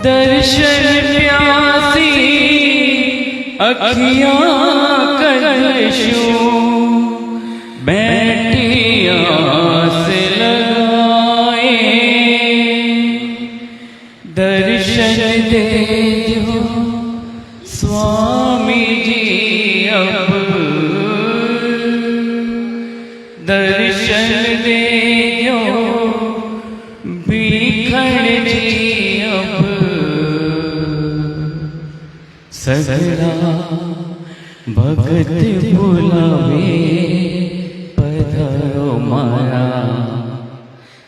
दर्शन प्यासी अखियां कलशूं बैठी आस लगाए। दर्शन दे दो स्वामी जी अब, दर्शन दे दो भीखण जी अब। सगरा भगत बुलावे पधारो मारा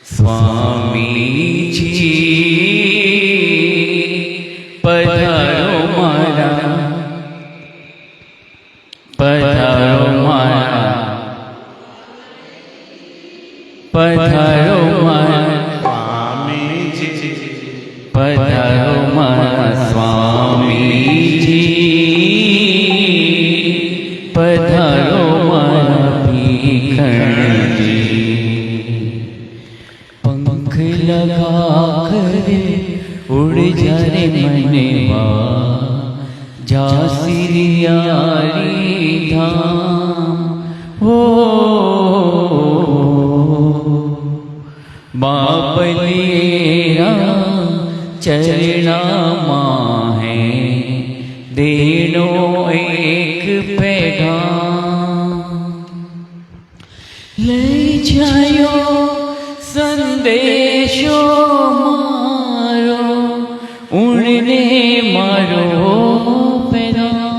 स्वामी जी, पधारो मारा, पधारो मारा, पधारो मारा स्वामी जी, पधारो मारा स्वामी जी, पधारो मारा भीखण जी। पंख लगा कर उड़ जा रे मनवा जा सिरियारी धाम हो। बाबलिएरा चरणा माहे देनो एक पैगाम। ले जायो संदेशो मारो उड़ने मारो पैगाम।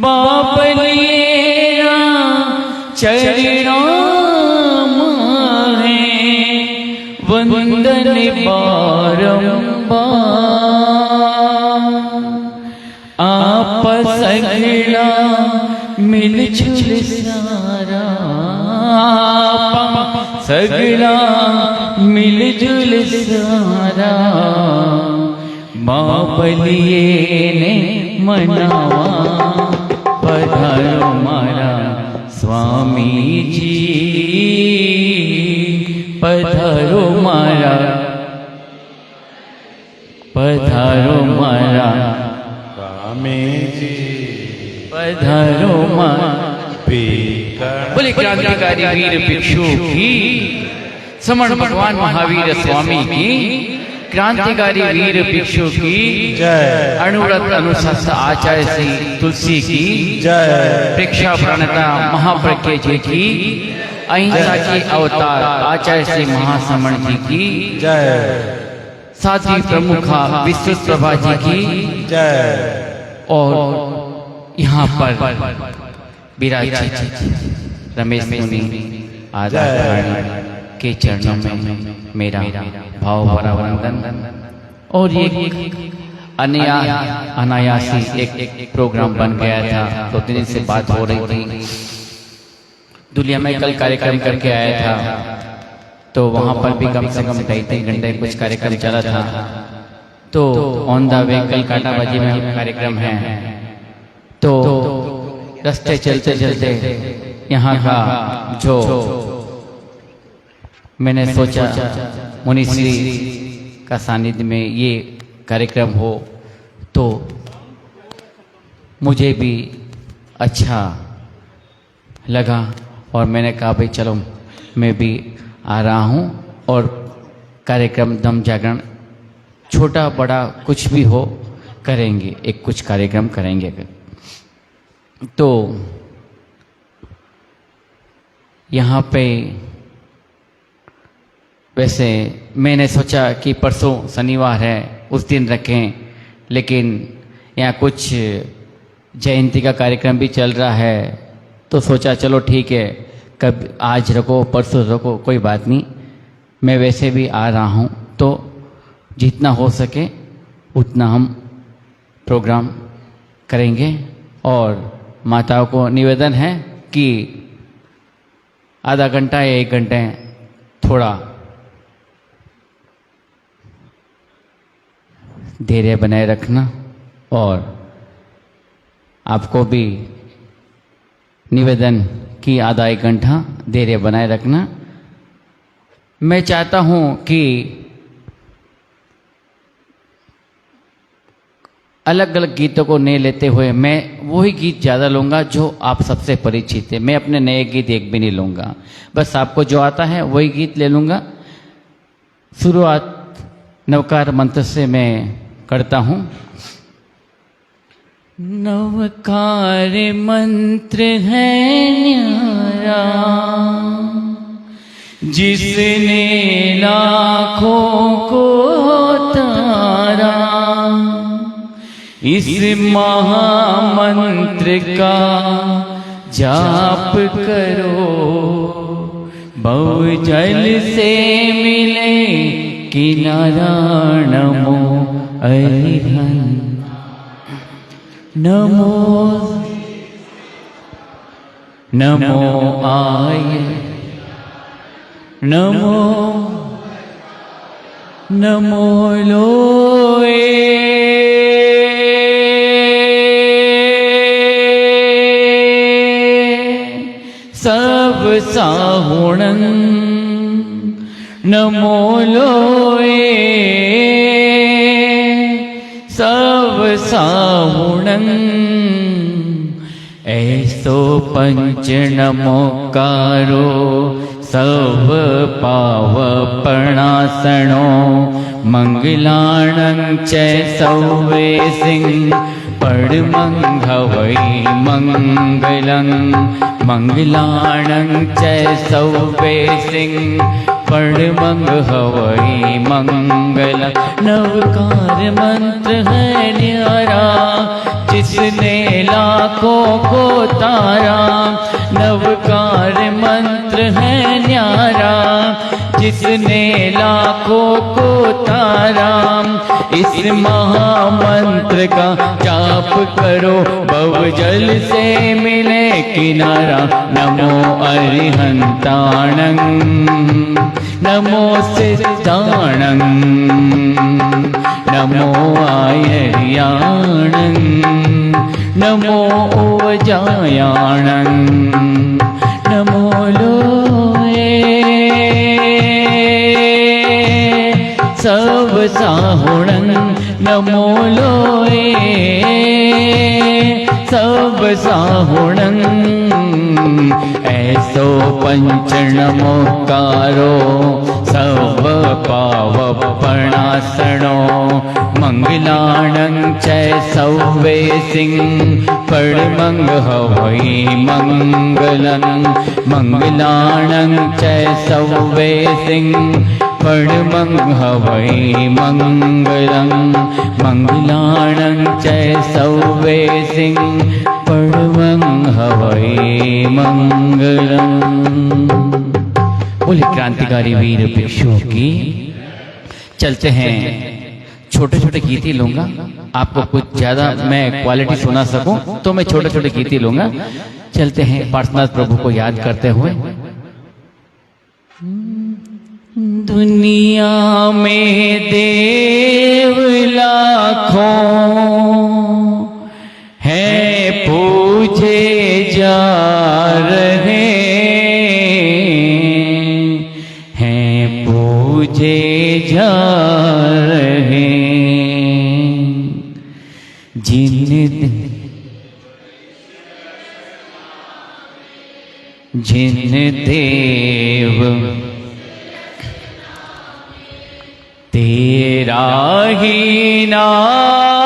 बाबलिएरा चरणा माहे वंदन बारंबार। आप सगड़ा मिलजुल सारा, सगड़ा मिलजुल सारा बाबलिए ने मनावा। पधारो मारा स्वामी जी, पधारो मारा, पधारो मारा स्वामी जी, पधारो मारा। बोले क्रांतिकारी वीर भिक्षु की, समण भगवान महावीर स्वामी की, क्रांतिकारी वीर भिक्षु की जय। अनुव्रत अनुशासन आचार्य श्री तुलसी की जय। प्रेक्षा प्रणता महाप्रज्ञ जी की, अहिंसा की अवतार आचार्य श्री महासमण जी की जय। साध्वी प्रमुखा विस्तृत प्रभा जी की जय। और यहाँ पर विराजित रमेश मुनि आदरणीय के चरणों में मेरा भाव भरा वंदन। और ये अनायासी एक प्रोग्राम बन गया था, 2 दिन से बात हो रही थी। दुलिया में कल कार्यक्रम करके आया था, तो वहाँ पर भी कम से कम 2.5-3 घंटे कुछ कार्यक्रम चला था। तो ऑन द वे कल कांटाबाजी में कार्यक्रम है, तो रास्ते चलते चलते यहाँ का जो मैंने सोचा मुनिश्री का सानिध्य में ये कार्यक्रम हो तो मुझे भी अच्छा लगा। और मैंने कहा भाई चलो मैं भी आ रहा हूँ और कार्यक्रम धम्म जागरण छोटा बड़ा कुछ भी हो करेंगे, एक कुछ कार्यक्रम करेंगे। तो यहाँ पे वैसे मैंने सोचा कि परसों शनिवार है उस दिन रखें, लेकिन यहाँ कुछ जयंती का कार्यक्रम भी चल रहा है, तो सोचा चलो ठीक है कब आज रखो परसों रखो कोई बात नहीं, मैं वैसे भी आ रहा हूँ तो जितना हो सके उतना हम प्रोग्राम करेंगे। और माताओं को निवेदन है कि आधा घंटा या 1 घंटे थोड़ा धैर्य बनाए रखना, और आपको भी निवेदन कि आधा 1 घंटा धैर्य बनाए रखना। मैं चाहता हूं कि अलग अलग गीतों को नहीं लेते हुए मैं वही गीत ज़्यादा लूँगा जो आप सबसे परिचित है। मैं अपने नए गीत एक भी नहीं लूँगा, बस आपको जो आता है वही गीत ले लूँगा। शुरुआत नवकार मंत्र से मैं करता हूँ। नवकार मंत्र है न्यारा, जिसने लाखों को तारा। इस महामंत्र का जाप करो, बहुजल से मिले किनारा। नमो अरिहंत, नमो नमो आय, नमो नमो लोए। सब साहुणं नमो लोए, सब साहुणं। ऐसो पंच नमोकारो, सब पावपणासनो। मंगलाणं च सौवे सिंह पड़मंग वै मंगलं। मंगलाणं च सौवे सिंह पड़मंग वै मंगलं। नवकार मंत्र है न्यारा, जिसने लाखों को तारा। नवकार मंत्र है न्यारा, जिसने लाखों को तारा। इस महामंत्र का जाप करो, बहुजल से मिले किनारा। नमो अरिहंताणं, नमो सिद्धाणं, नमो आयर्याणं, नमो ओजायाणं, नमो लोए। सब साहुणं नमो लोए, सब साहुणं। ऐसो पंच नमोकारो, सब पावपणासनो। मंगलाणं च सौवे सिंह पड़मंग वै मंगलं। मंगलाणं च सौवे सिंह पड़मंग वै मंगलं। मंगलाणं च सौवे सिंह पड़मंग वै मंगलं। बोले क्रांतिकारी वीर भिक्षुओं की। चलते हैं, छोटे छोटे गीत ही लूंगा, आपको कुछ ज्यादा मैं क्वालिटी सुना सकूं तो मैं छोटे छोटे गीत ही लूंगा। चलते हैं पार्श्वनाथ प्रभु को याद करते हुए। दुनिया में देव लाखों है पूजे जा रहे हैं, पूजे जा रहे। जिन देव तेरा ही नाम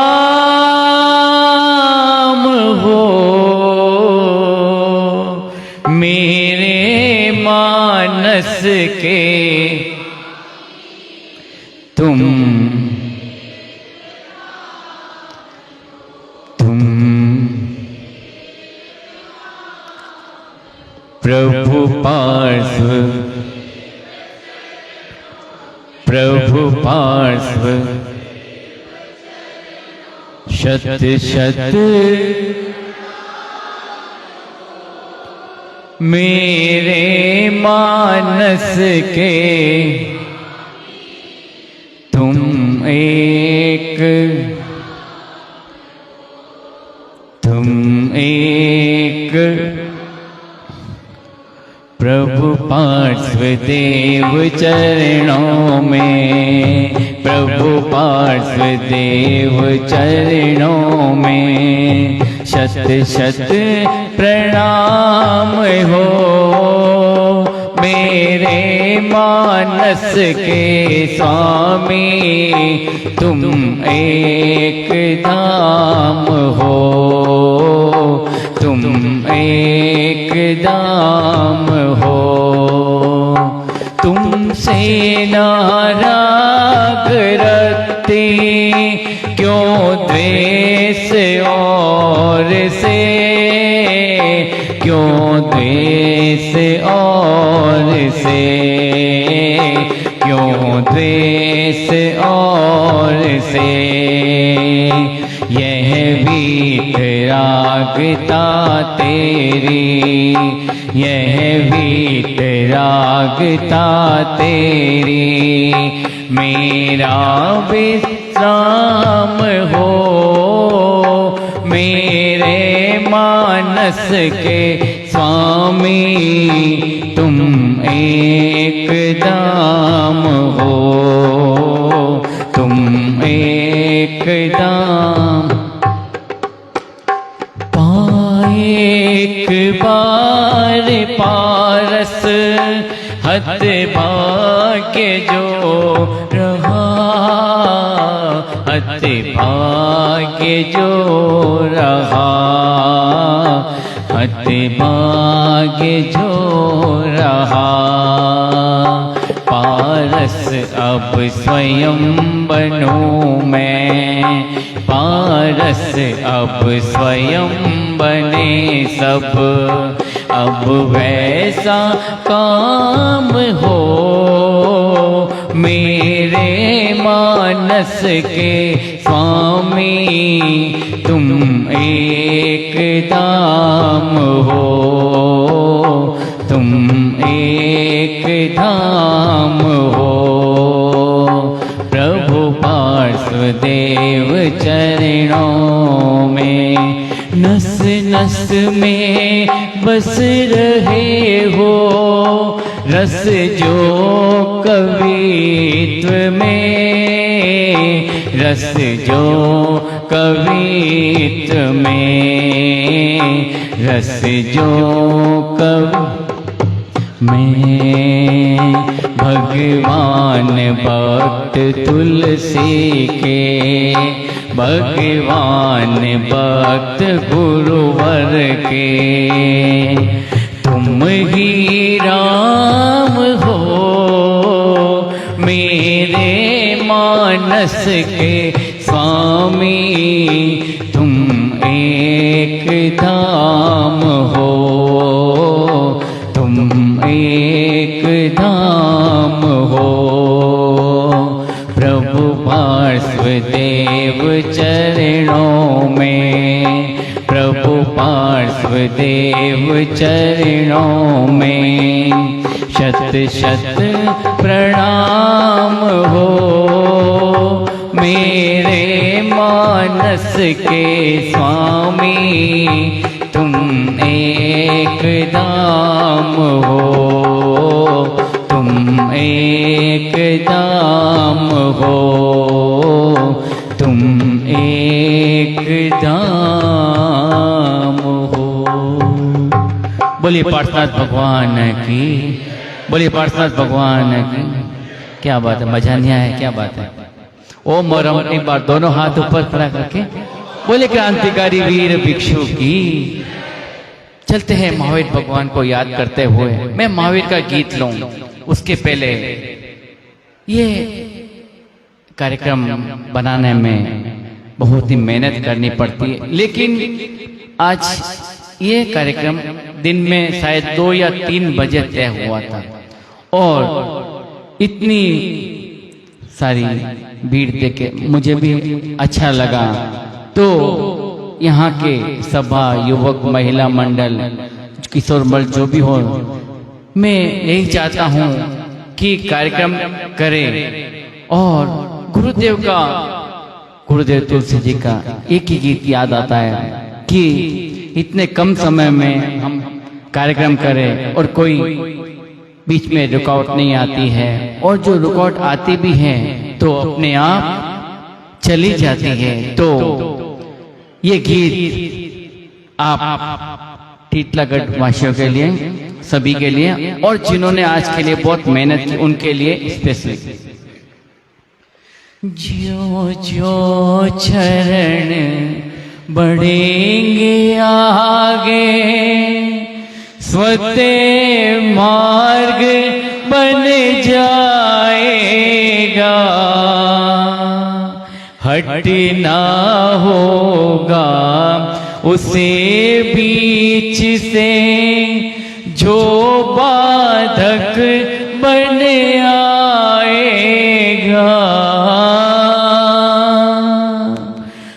हो, मेरे मानस के तुम प्रभु पार्श्व, प्रभु पार्श्व शत शत मेरे मानस के तुम एक प्रभु पार्श्वदेव चरणों में, प्रभु पार्श्वदेव चरणों में शत शत प्रणाम हो। मेरे मानस के स्वामी तुम एक धाम हो, तुम एक धाम हो। तुमसे नाराग रखते क्यों द्वेष और से, क्यों द्वेष और से, क्यों द्वेष और से। यह वीतरागता तेरी, यह वीतरागता तेरी मेरा विश्राम हो। मेरे मानस के स्वामी तुम एक धाम हो, तुम एक धाम। एक बार पारस हत भाग्य जो रहा, हत भाग्य जो रहा, हत भाग्य जो रहा। पारस अब स्वयं बनूं मैं, पारस अब स्वयं बने सब। अब वैसा काम हो मेरे मानस के स्वामी तुम एक धाम हो, तुम एक धाम हो। प्रभु पार्श्वदेव चरणों में नस नस में बस रहे हो। रस जो कवित्व में, रस जो कवित्व में, रस जो मैं भगवान भक्त तुलसी के, भगवान भक्त गुरुवर के। तुम ही राम हो मेरे मानस के स्वामी, तुम एक धाम हो, तुम एक धाम हो। प्रभु पार्श्वदेव चरणों में, प्रभु पार्श्वदेव चरणों में शत शत प्रणाम हो। मेरे मानस के स्वामी तुम एक धाम हो, तुम एक धाम हो, तुम एक धाम हो। बोलिए पार्श्वनाथ भगवान की, बोलिए पार्श्वनाथ भगवान की। क्या बात है, मजा नहीं आया, क्या बात है। ओम और हम एक बार दोनों हाथ ऊपर खड़ा करके बोले क्रांतिकारी वीर भिक्षु की। चलते हैं महावीर भगवान को याद करते हुए। मैं महावीर का गीत लूं उसके पहले ये कार्यक्रम बनाने में बहुत ही मेहनत करनी पड़ती है, लेकिन आज ये कार्यक्रम दिन में शायद 2 या 3 बजे तय हुआ था और इतनी सारी भीड़ देखे मुझे भी अच्छा लगा। तो यहाँ के सभा, युवक, महिला मंडल, किशोर मंडल जो भी हो, मैं यही चाहता हूँ कि कार्यक्रम करें। और गुरुदेव का, गुरुदेव तुलसी जी का एक ही गीत याद आता है कि इतने कम समय में हम कार्यक्रम करें और कोई बीच में रुकावट नहीं आती है, और जो रुकावट आती भी है तो अपने आप चली जाती है। तो ये गीत आप टीटलागढ़ वासियों के लिए, सभी के लिए, और जिन्होंने आज के लिए बहुत मेहनत की उनके लिए स्पेशल। जो जो चरण बढ़ेंगे आगे, स्वते मार्ग बन जाएगा, हटना होगा उसे बीच से जो बाधक बन आएगा।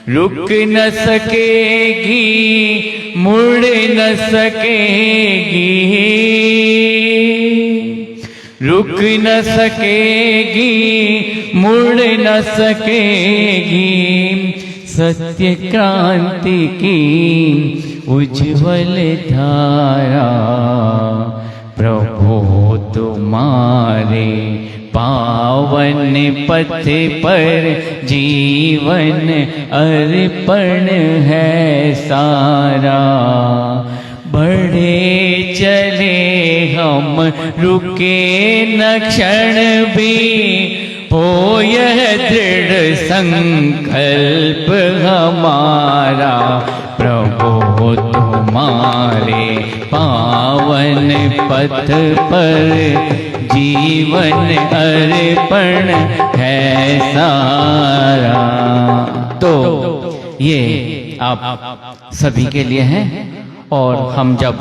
रुक न सकेगी, मुड़ न सकेगी, रुक न सकेगी, मुड़ न सकेगी, सत्य क्रांति की उज्ज्वल धारा। प्रभु तुम्हारे पावन पथ पर जीवन अर्पण है सारा। बढ़े चले हम, रुके न क्षण भी, हो यह दृढ़ संकल्प हमारा। प्रभु तुम्हारे पावन पथ पर जीवन अर्पण है सारा। तो ये आप सभी के लिए है। और हम जब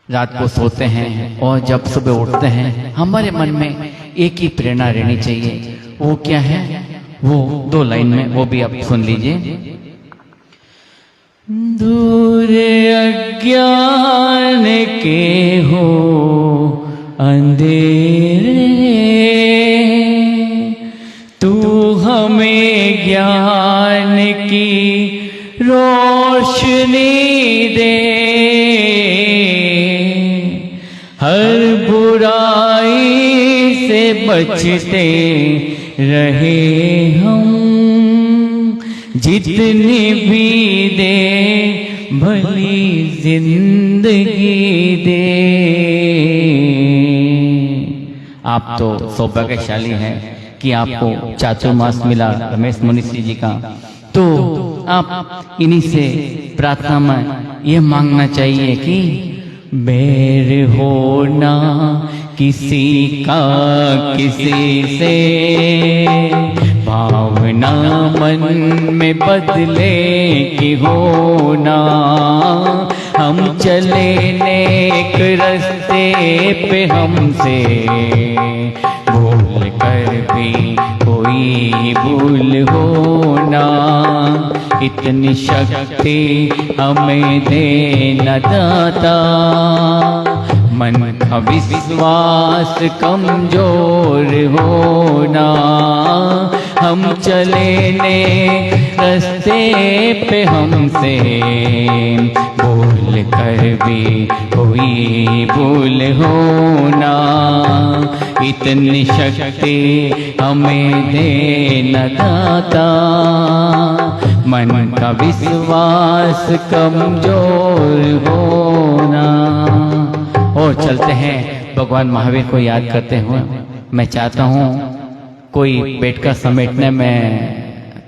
रात को सोते हैं और जब सुबह उठते हैं, हमारे मन में एक ही प्रेरणा रहनी चाहिए। वो क्या है? वो 2 लाइन में, वो भी आप सुन लीजिए। दूर अज्ञान के हो अंधेरे, तू हमें ज्ञान की रोशनी दे। हर बुराई से बचते रहे हम, जितनी भी दे भली जिंदगी दे। आप तो सौभाग्यशाली हैं कि आपको चातुर्मास मिला रमेश मुनिश्री जी का। तो आप इन्हीं से प्रार्थना में ये मांगना चाहिए कि बैर होना किसी का किसी से, भावना मन में बदले की होना। हम चले नेक रास्ते पे, हमसे भूल कर भी कोई भूल होना। इतनी शक्ति हमें देना दाता, मन का विश्वास कमजोर होना। हम चले ने रास्ते पे, हमसे भूल कर भी कोई भूल होना। इतनी शक्ति हमें देना दाता, मन का विश्वास कमजोर होना। और चलते हैं भगवान महावीर को याद करते हुए। मैं चाहता हूँ कोई बैठकर समेटने में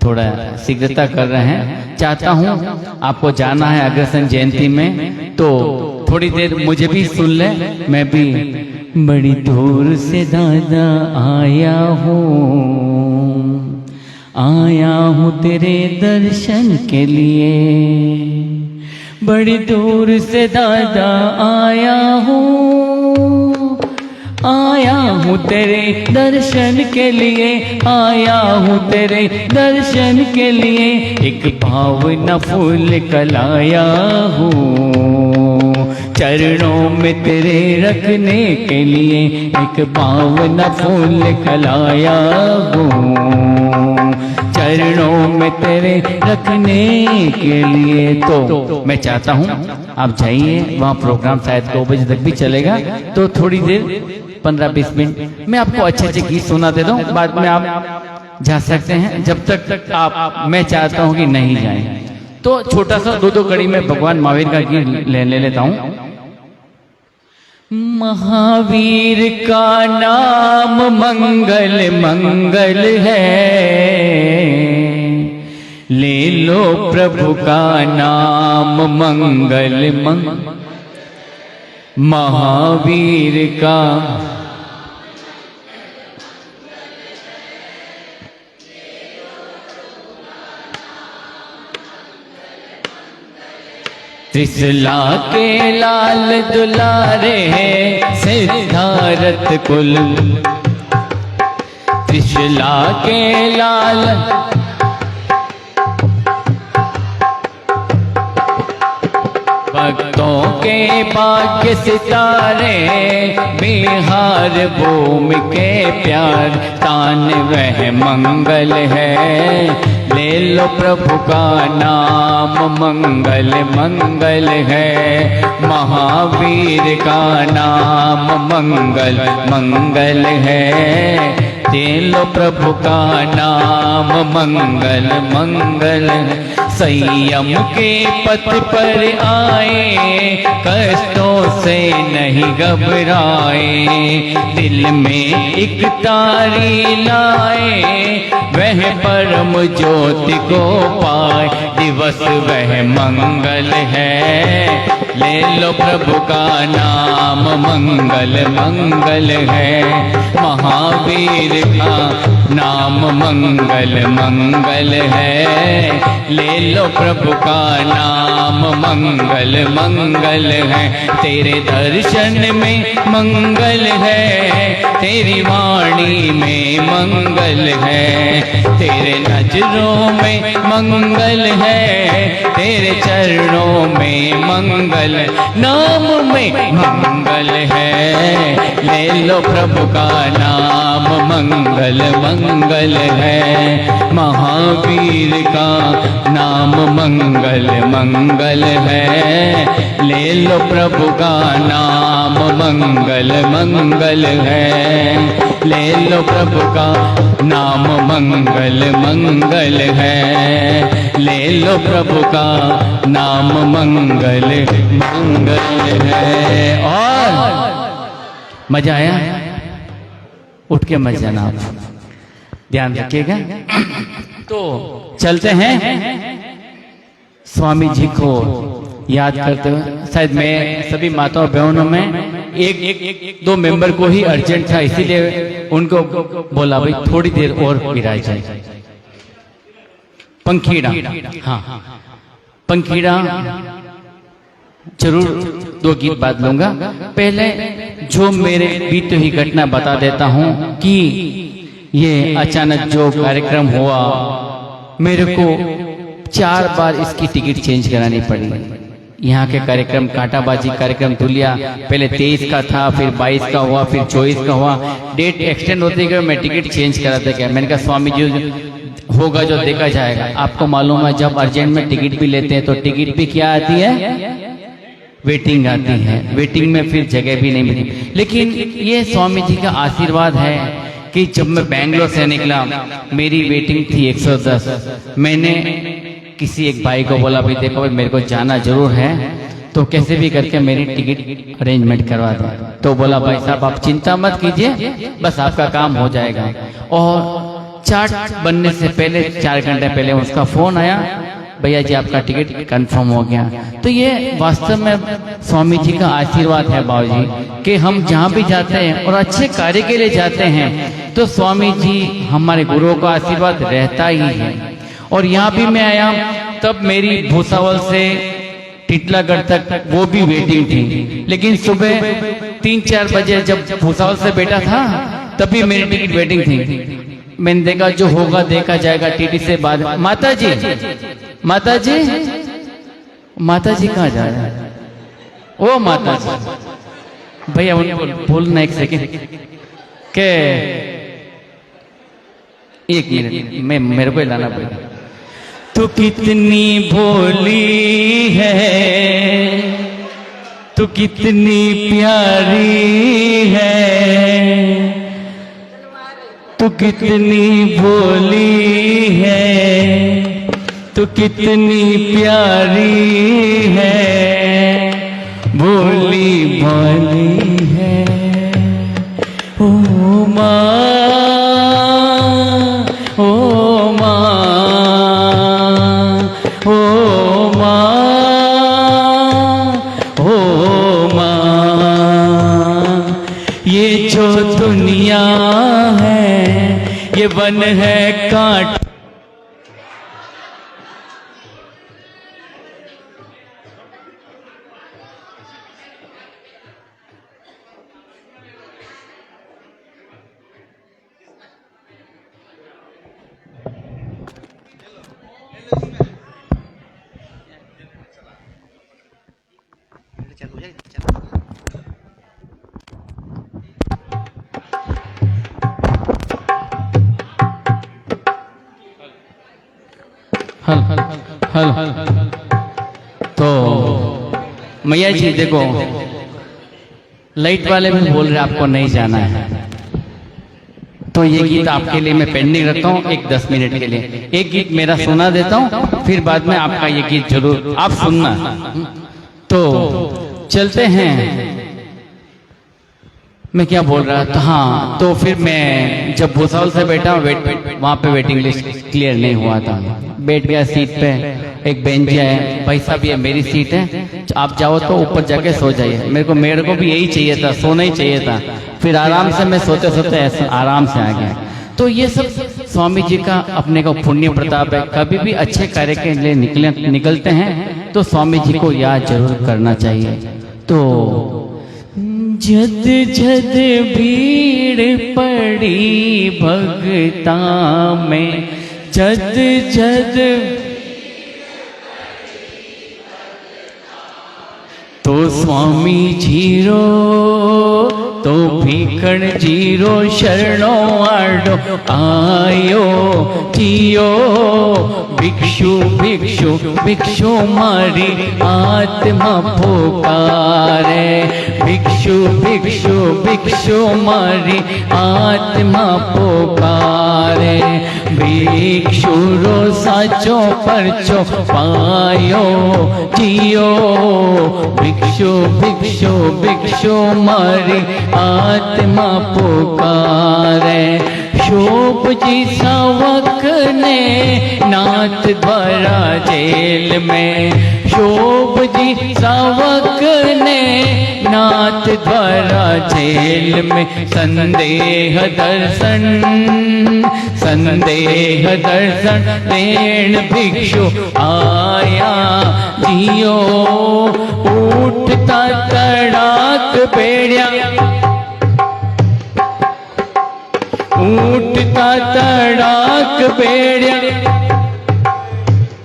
थोड़ा शीघ्रता कर रहे हैं। चाहता हूँ आपको जाना है अग्रसेन जयंती में, तो थोड़ी देर मुझे भी सुन ले। मैं भी बड़ी दूर से दादा आया हूँ तेरे दर्शन के लिए। बड़ी दूर से दादा आया हूँ तेरे दर्शन के लिए, आया हूँ तेरे दर्शन के लिए। एक भावना फूल कलाया हूँ चरणों में तेरे रखने के लिए। एक भावना फूल कलाया हूँ चरणों में तेरे रखने के लिए। तो मैं चाहता हूँ आप जाइए, वहाँ प्रोग्राम शायद 2 बजे तक भी चलेगा, तो थोड़ी देर 15-20 मिनट मैं आपको अच्छे अच्छे गीत सुना देता हूँ, बाद में आप जा सकते हैं। जब तक आप, मैं चाहता हूँ कि नहीं जाएं, तो छोटा सा 2 कड़ी में भगवान महावीर का गीत ले लेता हूँ। महावीर का नाम मंगल मंगल है, ले लो प्रभु का नाम मंगल मंगल। महावीर का त्रिशला के लाल दुलारे हैं सिद्धार्थ कुल, त्रिशला के लाल भक्तों के भाग्य सितारे, बिहार भूमि के प्यार तान वह मंगल है। ले लो प्रभु का नाम मंगल मंगल है, महावीर का नाम मंगल मंगल है। ले लो प्रभु का नाम मंगल मंगल है। संयम के पथ पर आए, कष्टों से नहीं घबराए, दिल में एक तारी लाए, वह परम ज्योति को पाए, दिवस वह मंगल है। ले लो प्रभु का नाम मंगल मंगल है, महावीर का नाम मंगल मंगल है। ले लो प्रभु का नाम मंगल मंगल है। तेरे दर्शन में मंगल है, तेरी वाणी में मंगल है, तेरे नजरों में मंगल है, तेरे चरणों में मंगल, नाम में मंगल है। ले लो प्रभु का नाम मंगल मंगल है, महावीर का नाम मंगल मंगल है। ले लो प्रभु का नाम मंगल मंगल है, ले लो प्रभु का नाम मंगल मंगल है। ले लो प्रभु का नाम मंगल मंगल है। और मजा आया? उठ के मत जाना आप, ध्यान रखिएगा। तो चलते हैं स्वामी जी को याद करते हुए। शायद मैं सभी माताओं बहनों में एक 2 मेंबर को ही अर्जेंट था, इसीलिए उनको बोला भाई थोड़ी देर और विराज जाए। पंखीड़ा, हाँ पंखीड़ा जरूर 2 गीत बाद लूंगा। पहले जो मेरे बीती हुई घटना बता देता हूँ कि ये अचानक जो कार्यक्रम हुआ, मेरे को 4 बार इसकी टिकट चेंज करानी पड़ी। यहाँ के कार्यक्रम कांटाबाजी कार्यक्रम तुलिया, पहले 23 का था, फिर 22 का हुआ, फिर 24 का हुआ, डेट एक्सटेंड होते गए, मैं टिकट चेंज कराते गया। मैंने कहा स्वामी जी होगा जो देखा जाएगा। आपको मालूम है जब अर्जेंट में टिकट भी लेते हैं तो टिकट भी क्या आती है, वेटिंग आती है, वेटिंग में फिर जगह भी नहीं मिली। लेकिन ये स्वामी जी का आशीर्वाद है कि जब मैं बेंगलोर से निकला, मेरी वेटिंग थी 110। मैंने किसी एक भाई को बोला भाई देखो भाई मेरे को जाना जरूर है, तो कैसे भी करके मेरी टिकट अरेंजमेंट करवा दो। तो बोला भाई साहब आप चिंता मत कीजिए, बस आपका काम हो जाएगा। और चार्ट बनने से पहले 4 घंटे पहले उसका फोन आया, भैया जी आपका टिकट कंफर्म हो गया। तो ये वास्तव में स्वामी जी का आशीर्वाद है बाबूजी, कि हम जहाँ भी जाते हैं और अच्छे कार्य के लिए जाते हैं तो स्वामी जी हमारे गुरुओं का आशीर्वाद रहता ही है। और यहाँ भी मैं आया तब मेरी भूसावल से टिटलागढ़ तक वो भी वेटिंग थी, लेकिन सुबह 3-4 बजे जब भूसावल से बैठा था तभी मेरी टिकट वेटिंग थी। मैंने देखा जो होगा देखा जाएगा, टीटी से बाद। माता जी माता जी माता जी कहाँ जा रहे हैं? ओ माता जी, भैया उनको बोलना एक सेकेंड के एक मिनट मैं मेरे को लाना पड़ेगा। तू कितनी भोली है, तू कितनी प्यारी है, तू कितनी भोली है, तू कितनी प्यारी है, भोली भाली है। ओ माँ, ओ माँ, ओ माँ, ओ माँ, ये जो दुनिया है ये वन है कांट। हल तो मैया जी देखो, लाइट वाले भी बोल रहे आपको नहीं जाना है, तो ये गीत आपके लिए मैं पेंडिंग रखता हूँ एक 10 मिनट के लिए। एक गीत मेरा सुना देता हूँ, फिर बाद में आपका ये गीत जरूर आप सुनना। तो चलते हैं। मैं क्या बोल रहा था, हाँ, तो फिर मैं जब भूसावल से बैठा वहाँ पे वेटिंग लिस्ट क्लियर नहीं हुआ था, बैठ गया सीट पे, एक बेंच है, भाई साहब ये मेरी सीट है, आप जाओ तो ऊपर जाके सो जाइए। मेरे को भी यही चाहिए था, सोना ही चाहिए था। फिर आराम से मैं सोते सोते ऐसे आराम से आ गया। तो ये सब स्वामी जी का अपने का पुण्य प्रताप है। कभी भी अच्छे कार्य के लिए निकलते हैं तो स्वामी जी को याद जरूर करना चाहिए। तो जद जद भीड़ पड़ी भगता में, जद जद तो स्वामी जीरो तो भीखण जीरो शरणो आडो आयो जियो। भिक्षु भिक्षु भिक्षु मारी आत्मा पुकारे, भिक्षु भिक्षु भिक्षु मारी आत्मा पुकारे। भिक्षु रो साचो परचो पायो जियो। भिक्षु भिक्षु भिक्षु मारी आत्मा पुकारे। शोभ जी सावक ने नाथ द्वारा जेल में, शोभ जी सावक ने नाथ द्वारा जेल में। संदेह दर्शन संदेह दर्शन देण भिक्षु आया जियो। उठता तड़ाक बेड़िया, उठता तड़ाक बेड़िया।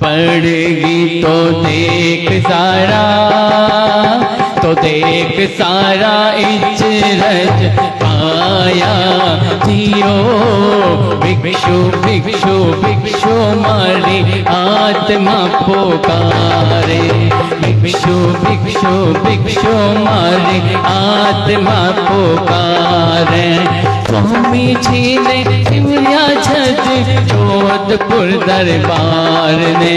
पड़ेगी तो देख सारा, तो देख सारा इचरज पाया जियो। भिक्षु भिक्षु भिक्षु मारी आत्मा पुकारे। भिक्षु भिक्षु भिक्षु मारी आत्मा पुकारे। स्वामी जी ने शिवया छत जोधपुर दरबार ने,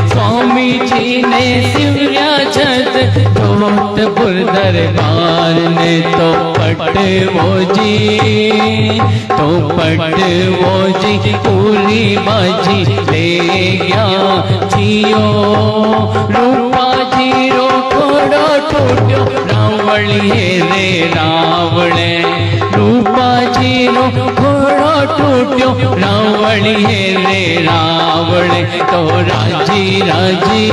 स्वामी जी ने शिवया छत जोधपुर दरबार ने। तो पट वो जी, तो पट वो जी पूरी बाजी ले गया जियो। रूपा जी रो घोड़ो टूटो रावणिए रे रावणे। रूपा जी रो घोड़ो टूटो रावणिए रे रावणे। तो राजी राजी,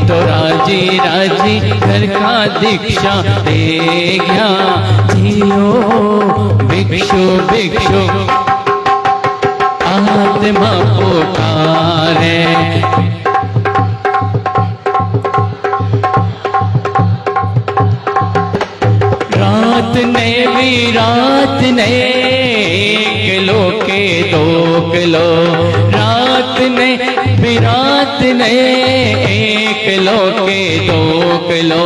तो राजी राजी घर का दीक्षा दे गया जियो। भिक्षु भिक्षु आत्मा पुकारे। रात ने भी रात ने, एक लोके दो किलो, रात ने बिरात ने 1 किलो के 2 किलो,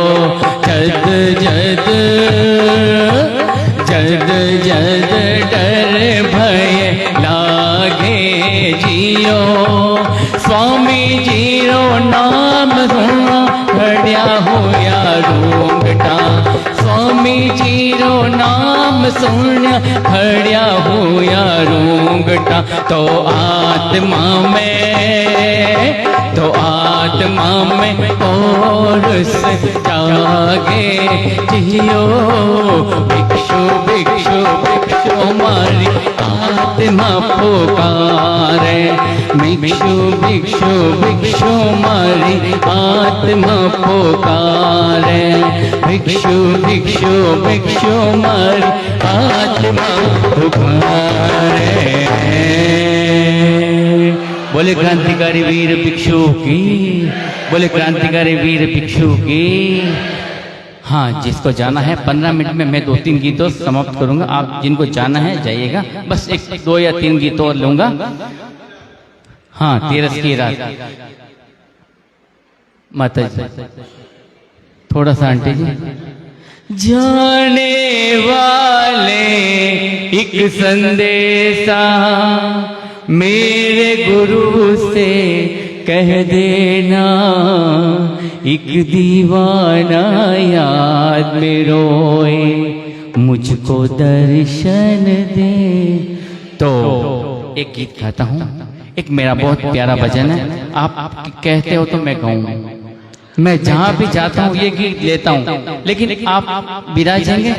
जद जद जद जद डर भय लागे जियो, स्वामी जीरो नाम सुना घड़िया होया रूंगटा, स्वामी जीरो नाम सुना घड़िया होया रूंगटा, तो आत्मा में और जागे जियो, भिक्षु भिक्षु भिक्षु मारी आत्मा पुकारे, भिक्षु भिक्षु भिक्षु मारी आत्मा पुकारे, भिक्षु भिक्षु भिक्षु मारी आत्मा पुकारे। बोले क्रांतिकारी वीर भिक्षु की, बोले क्रांतिकारी वीर भिक्षु की। हाँ, जिसको जाना है 15 मिनट में मैं 2-3 गीतों समाप्त करूंगा। आप जिनको जाना है जाइएगा, बस 1, 2 या 3 गीतों और लूंगा। हाँ, 13 की रात माता जी, थोड़ा सा आंटी जी। जाने वाले एक संदेशा मेरे गुरु से कह देना, एक दीवाना याद में रोए मुझको दर्शन दे। तो एक गीत गाता हूँ, एक मेरा बहुत प्यारा भजन है, आप कहते हो तो मैं गाऊंगा। मैं जहां भी जाता हूँ ये गीत लेता हूँ, लेकिन आप विराजेंगे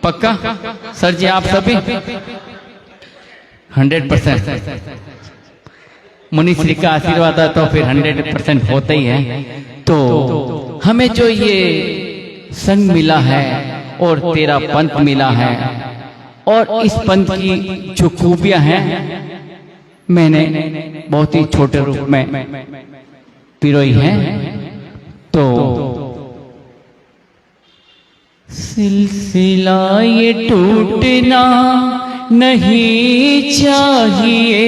पक्का? सर जी आप सभी 100%। मुनिश्री का आशीर्वाद है तो फिर 100% होता ही है। तो हमें जो ये संग मिला है और तेरा पंथ मिला है, और इस पंथ की जो खूबियां हैं मैंने बहुत ही छोटे रूप में पिरोई है। तो सिलसिला ये टूटना नहीं चाहिए,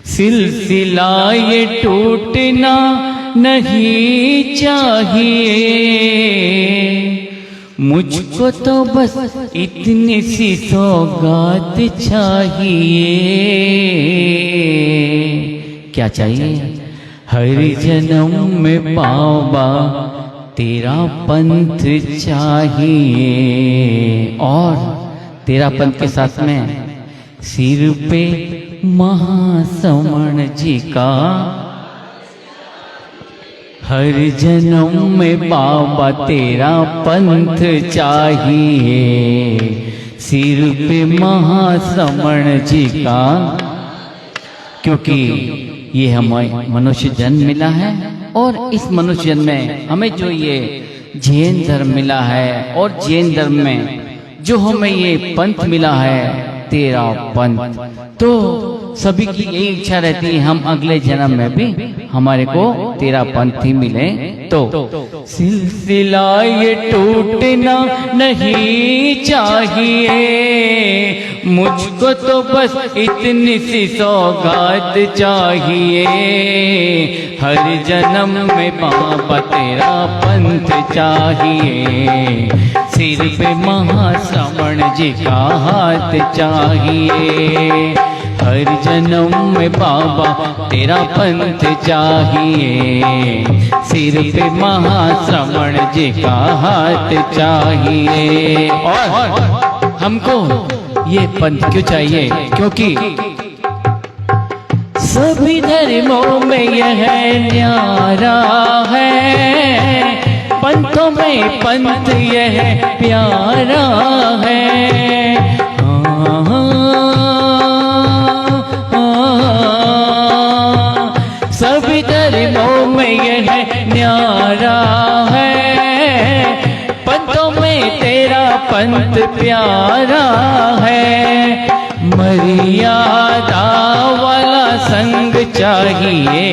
सिलसिला ये टूटना नहीं चाहिए, मुझको तो बस इतनी सी सौगात चाहिए। क्या चाहिए? हर जन्म में बाबा तेरा पंथ चाहिए, और तेरा पंथ के साथ में सिर पे महासमण जी का, हर जन्म में बाबा तेरा पंथ चाहिए, सिर पे महासमण जी का। क्योंकि ये हमें मनुष्य जन्म मिला है, और इस मनुष्य जन्म में हमें जो ये जैन धर्म मिला है, और जैन धर्म में जो हमें ये पंथ मिला है तेरा पंथ, तो सभी की यही इच्छा रहती है हम अगले जन्म में भी हमारे को तेरा पंथ ही मिले। तो सिलसिला ये टूटना नहीं चाहिए, मुझको तो बस इतनी सी सौगात चाहिए, हर जन्म में बाबा तेरा पंथ चाहिए, सिर पे महाश्रवण जी का हाथ चाहिए, हर जन्म में बाबा तेरा पंथ चाहिए, सिर पे महाश्रवण जी का हाथ चाहिए। और हमको ये पंथ क्यों चाहिए? क्योंकि सभी धर्मों में यह न्यारा है, पंथों में पंथ यह प्यारा है। सभी धर्मों में यह न्यारा है, पंथों में तेरा पंथ प्यारा है। मर्यादा वाला संग चाहिए,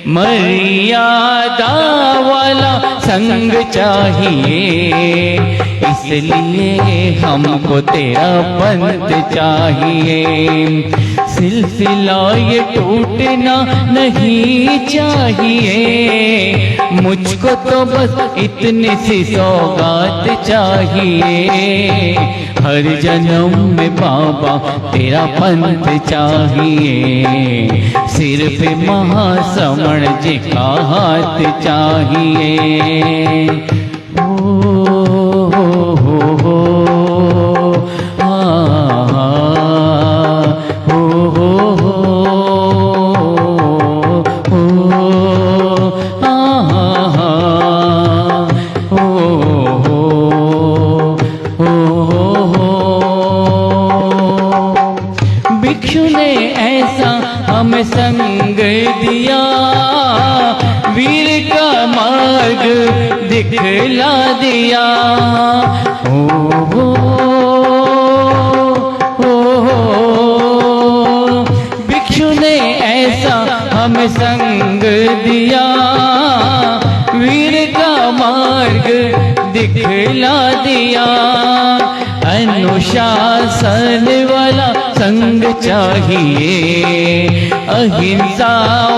मर्यादा वाला संग चाहिए, इसलिए हमको तेरा पंथ चाहिए। सिलसिला ये टूटना नहीं चाहिए, मुझको तो बस इतनी सी सौगात चाहिए। हर जन्म में बाबा तेरा पंथ चाहिए, सिर पे महाश्रवण जी का हाथ चाहिए। भिक्षु ने ऐसा हमें संग दिया, वीर का मार्ग दिखला दिया। भिक्षु ने ऐसा हमें संग दिया, वीर का मार्ग दिखला दिया। अनुशासन वाला संग चाहिए, अहिंसा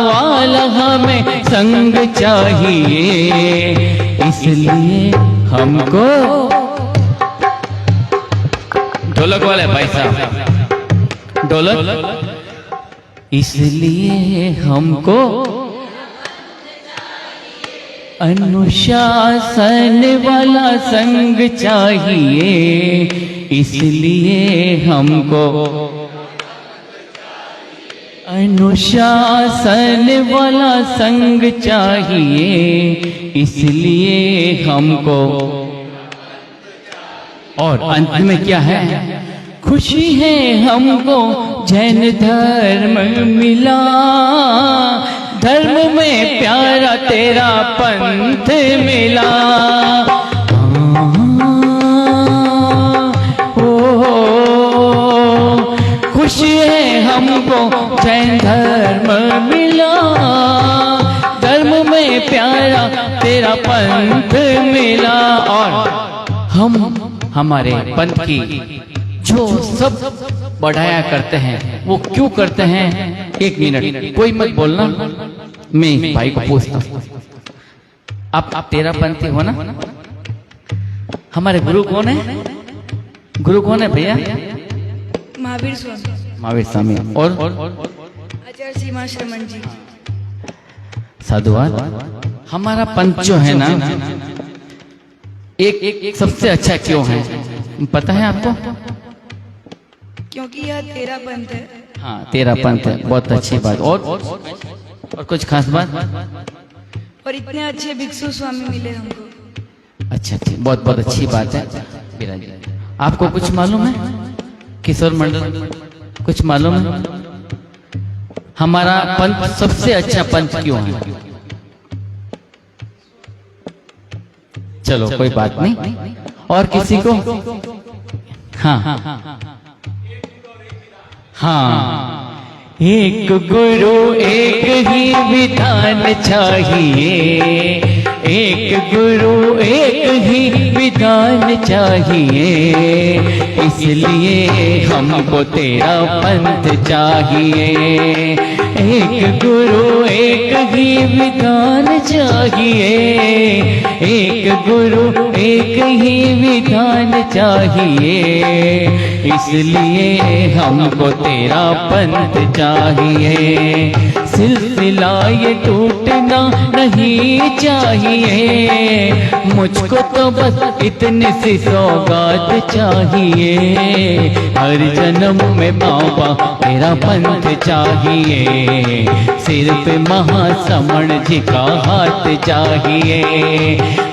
वाला हमें संग चाहिए। इसलिए हमको ढोलक वाले भाई साहब ढोलक, इसलिए हमको अनुशासन वाला संग चाहिए। इसलिए हमको अनुशासन वाला संग चाहिए। इसलिए हमको, और अंत में क्या है? खुशी है हमको जैन धर्म मिला, धर्म में प्यारा तेरा पंथ मिला। खुशी है हमको जैन धर्म मिला, धर्म में प्यारा तेरा पंथ मिला। और हम हमारे पंथ की जो सब बढ़ाया करते हैं वो क्यों करते हैं? एक मिनट कोई मत बोलना, मैं इस भाई को पूछता हूँ। आप तेरा पंथी हो ना? हमारे गुरु कौन है? गुरु कौन है भैया? महावीर स्वामी। महावीर स्वामी। और आचार्य सीमा श्रमण जी। साधुवाद। हमारा पंथ जो है ना, एक सबसे अच्छा क्यों है पता है आपको? क्योंकि यह तेरा पंथ है। हाँ, तेरा पंथ है, बहुत अच्छी बात। और कुछ खास बात? और इतने अच्छे भिक्षु स्वामी मिले हमको। अच्छा, बहुत बहुत अच्छी बात है। बिराजी, आपको कुछ मालूम है? किशोर मंडल, कुछ मालूम है? हमारा पंथ सबसे अच्छा पंथ क्यों है? चलो कोई बात नहीं। और किसी को? हाँ हाँ, एक गुरु एक ही विधान चाहिए, एक गुरु एक ही विधान चाहिए। इसलिए हमको तेरा पंथ चाहिए, एक गुरु एक ही विधान चाहिए, एक गुरु एक ही विधान चाहिए। इसलिए हमको तेरा पंथ चाहिए, सिलसिला ये टूटना नहीं चाहिए। मुझको तो बस इतनी सी सौगात चाहिए, हर जन्म में बाबा तेरा पंथ चाहिए, सिर पे महाश्रवण जी का हाथ चाहिए।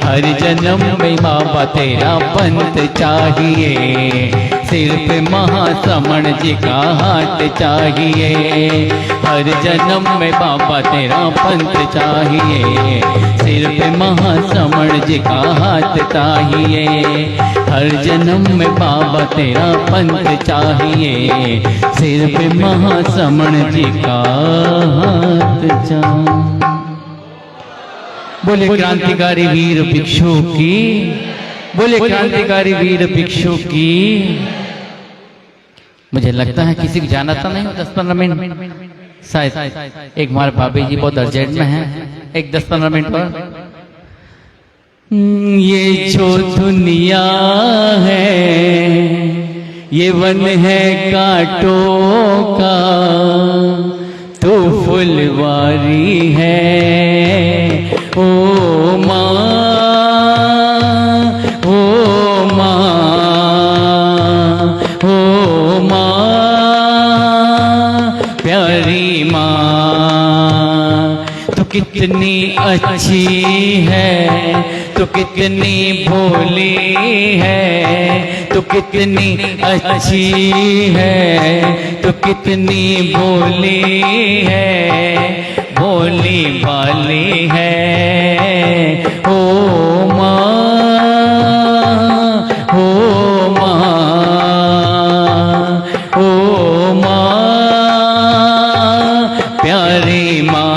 हर जन्म में बाबा तेरा पंथ चाहिए, सिर पे महाश्रवण जी का हाथ चाहिए। हर जन्म में बाबा तेरा पंथ चाहिए, सिर पे महाश्रवण जी का हाथ चाहिए। हर जन्म में बाबा तेरा पंथ चाहिए, सिर पे महाश्रवण जी का हाथ चाहिए। बोले क्रांतिकारी वीर भिक्षु की। बोले क्रांतिकारी वीर भिक्षु की। मुझे लगता है किसी को जाना तो नहीं हो 10-15 मिनट शायद। एक हमारे भाभी जी बहुत अर्जेंट में हैं, एक 10-15 मिनट पर। ये जो दुनिया है ये वन है कांटों का, तो फुलवारी है ओ माँ, ओ माँ, ओ माँ, प्यारी माँ। तो कितनी अच्छी है, तो कितनी भोली है, तो कितनी अच्छी है, तो कितनी भोली है, भोली भाली है ओ माँ, ओ माँ, ओ माँ, प्यारी माँ।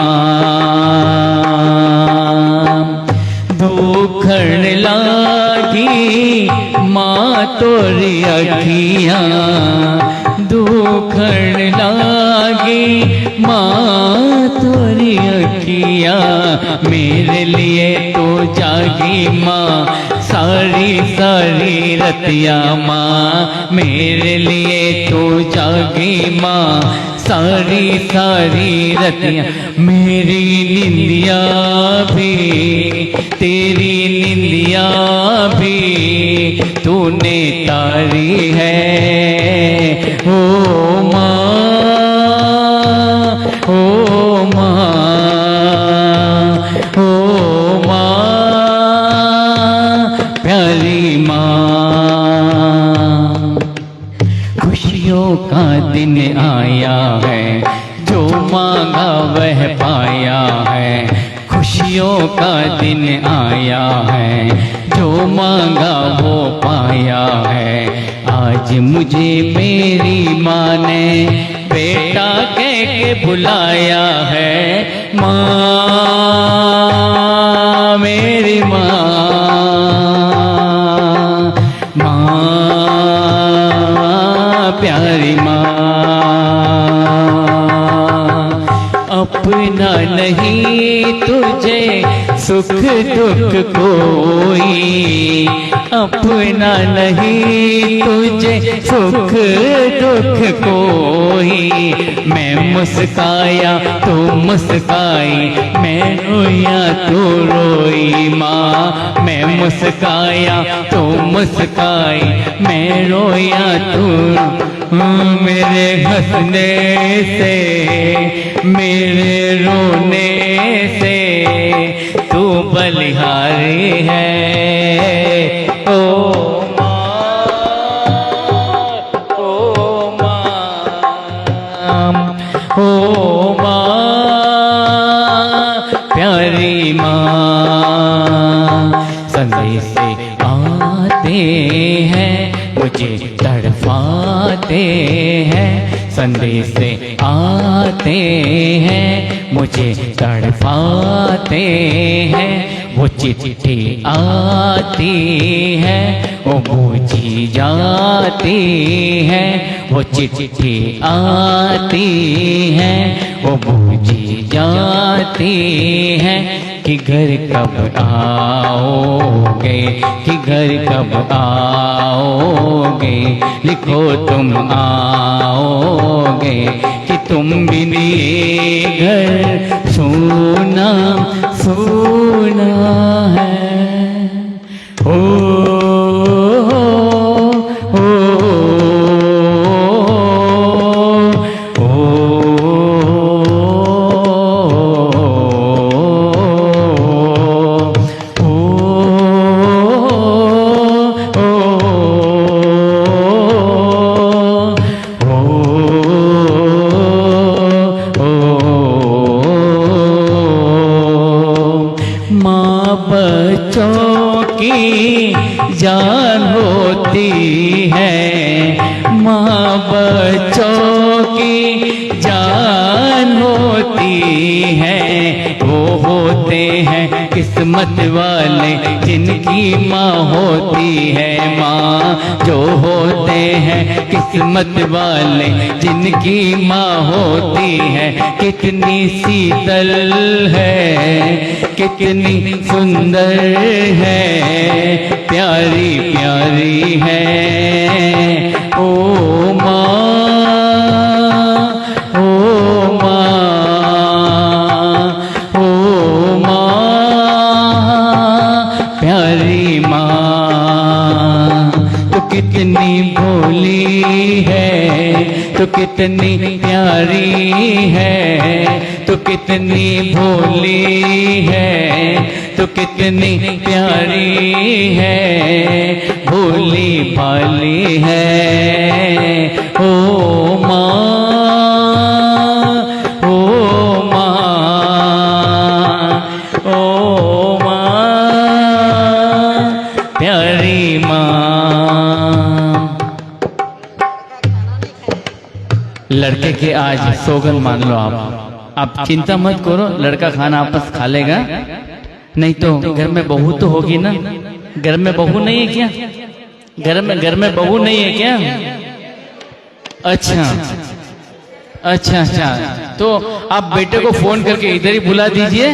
दुखण लागी माँ तोरी अखियाँ, दुखण लागी माँ तोरी अखियाँ, मेरे लिए तो जागी माँ सारी सारी रतिया माँ, मेरे लिए तो जागी माँ सारी सारी रतिया। मेरी निंदिया भी तेरी निंदिया भी तूने तारी है ओ माँ, ओ माँ, ओ माँ, प्यारी माँ। खुशियों का दिन आया है, जो मांगा वह पाया है। खुशियों का दिन आया है, जो मांगा वो पाया है। आज मुझे मेरी माँ ने बेटा कह के बुलाया है। माँ, मेरी माँ, माँ, प्यारी माँ। अपना नहीं तुझे सुख दुख कोई, अपना नहीं तुझे सुख दुख कोई। मैं मुस्काया तो मुस्काई, मैं रोया तो रोई माँ। मैं मुस्काया तो मुस्काई, मैं रोया तो। मेरे हंसने से मेरे रोने से तू बलिहारी है ओ माँ, ओ माँ, ओ माँ, प्यारी माँ। संदेश आते हैं मुझे तड़पाते हैं, संदेश आते हैं मुझे तड़पाते हैं। वो चिट्ठी आती है वो बूझी जाती है, वो चिट्ठी आती है वो बूझी जाती है। कि घर कब आओगे, कि घर कब आओगे, लिखो तुम आओगे। कि तुम बिन ये घर सोना सोना है ओ बच्चों की जान होती है, माँ बच्चों की जान होती है। वो होते हैं किस्मत वाले जिनकी माँ होती है माँ, जो होते हैं किस्मत वाले जिनकी माँ होती है। कितनी शीतल है, कितनी सुंदर है, प्यारी प्यारी है ओ माँ, ओ माँ, ओ माँ, प्यारी माँ। तो कितनी भोली है, तो कितनी प्यारी है, तो कितनी भोली है, तो कितनी प्यारी है, भोली भाली है ओ माँ, ओ माँ, ओ माँ, प्यारी माँ। लड़के के आज सौगन मान लो आप चिंता मत करो, लड़का खाना आपस खा लेगा। नहीं तो घर में बहू तो होगी ना, घर में बहू नहीं है क्या, घर में बहू नहीं है क्या? अच्छा अच्छा अच्छा, तो आप बेटे को फोन करके इधर ही बुला दीजिए।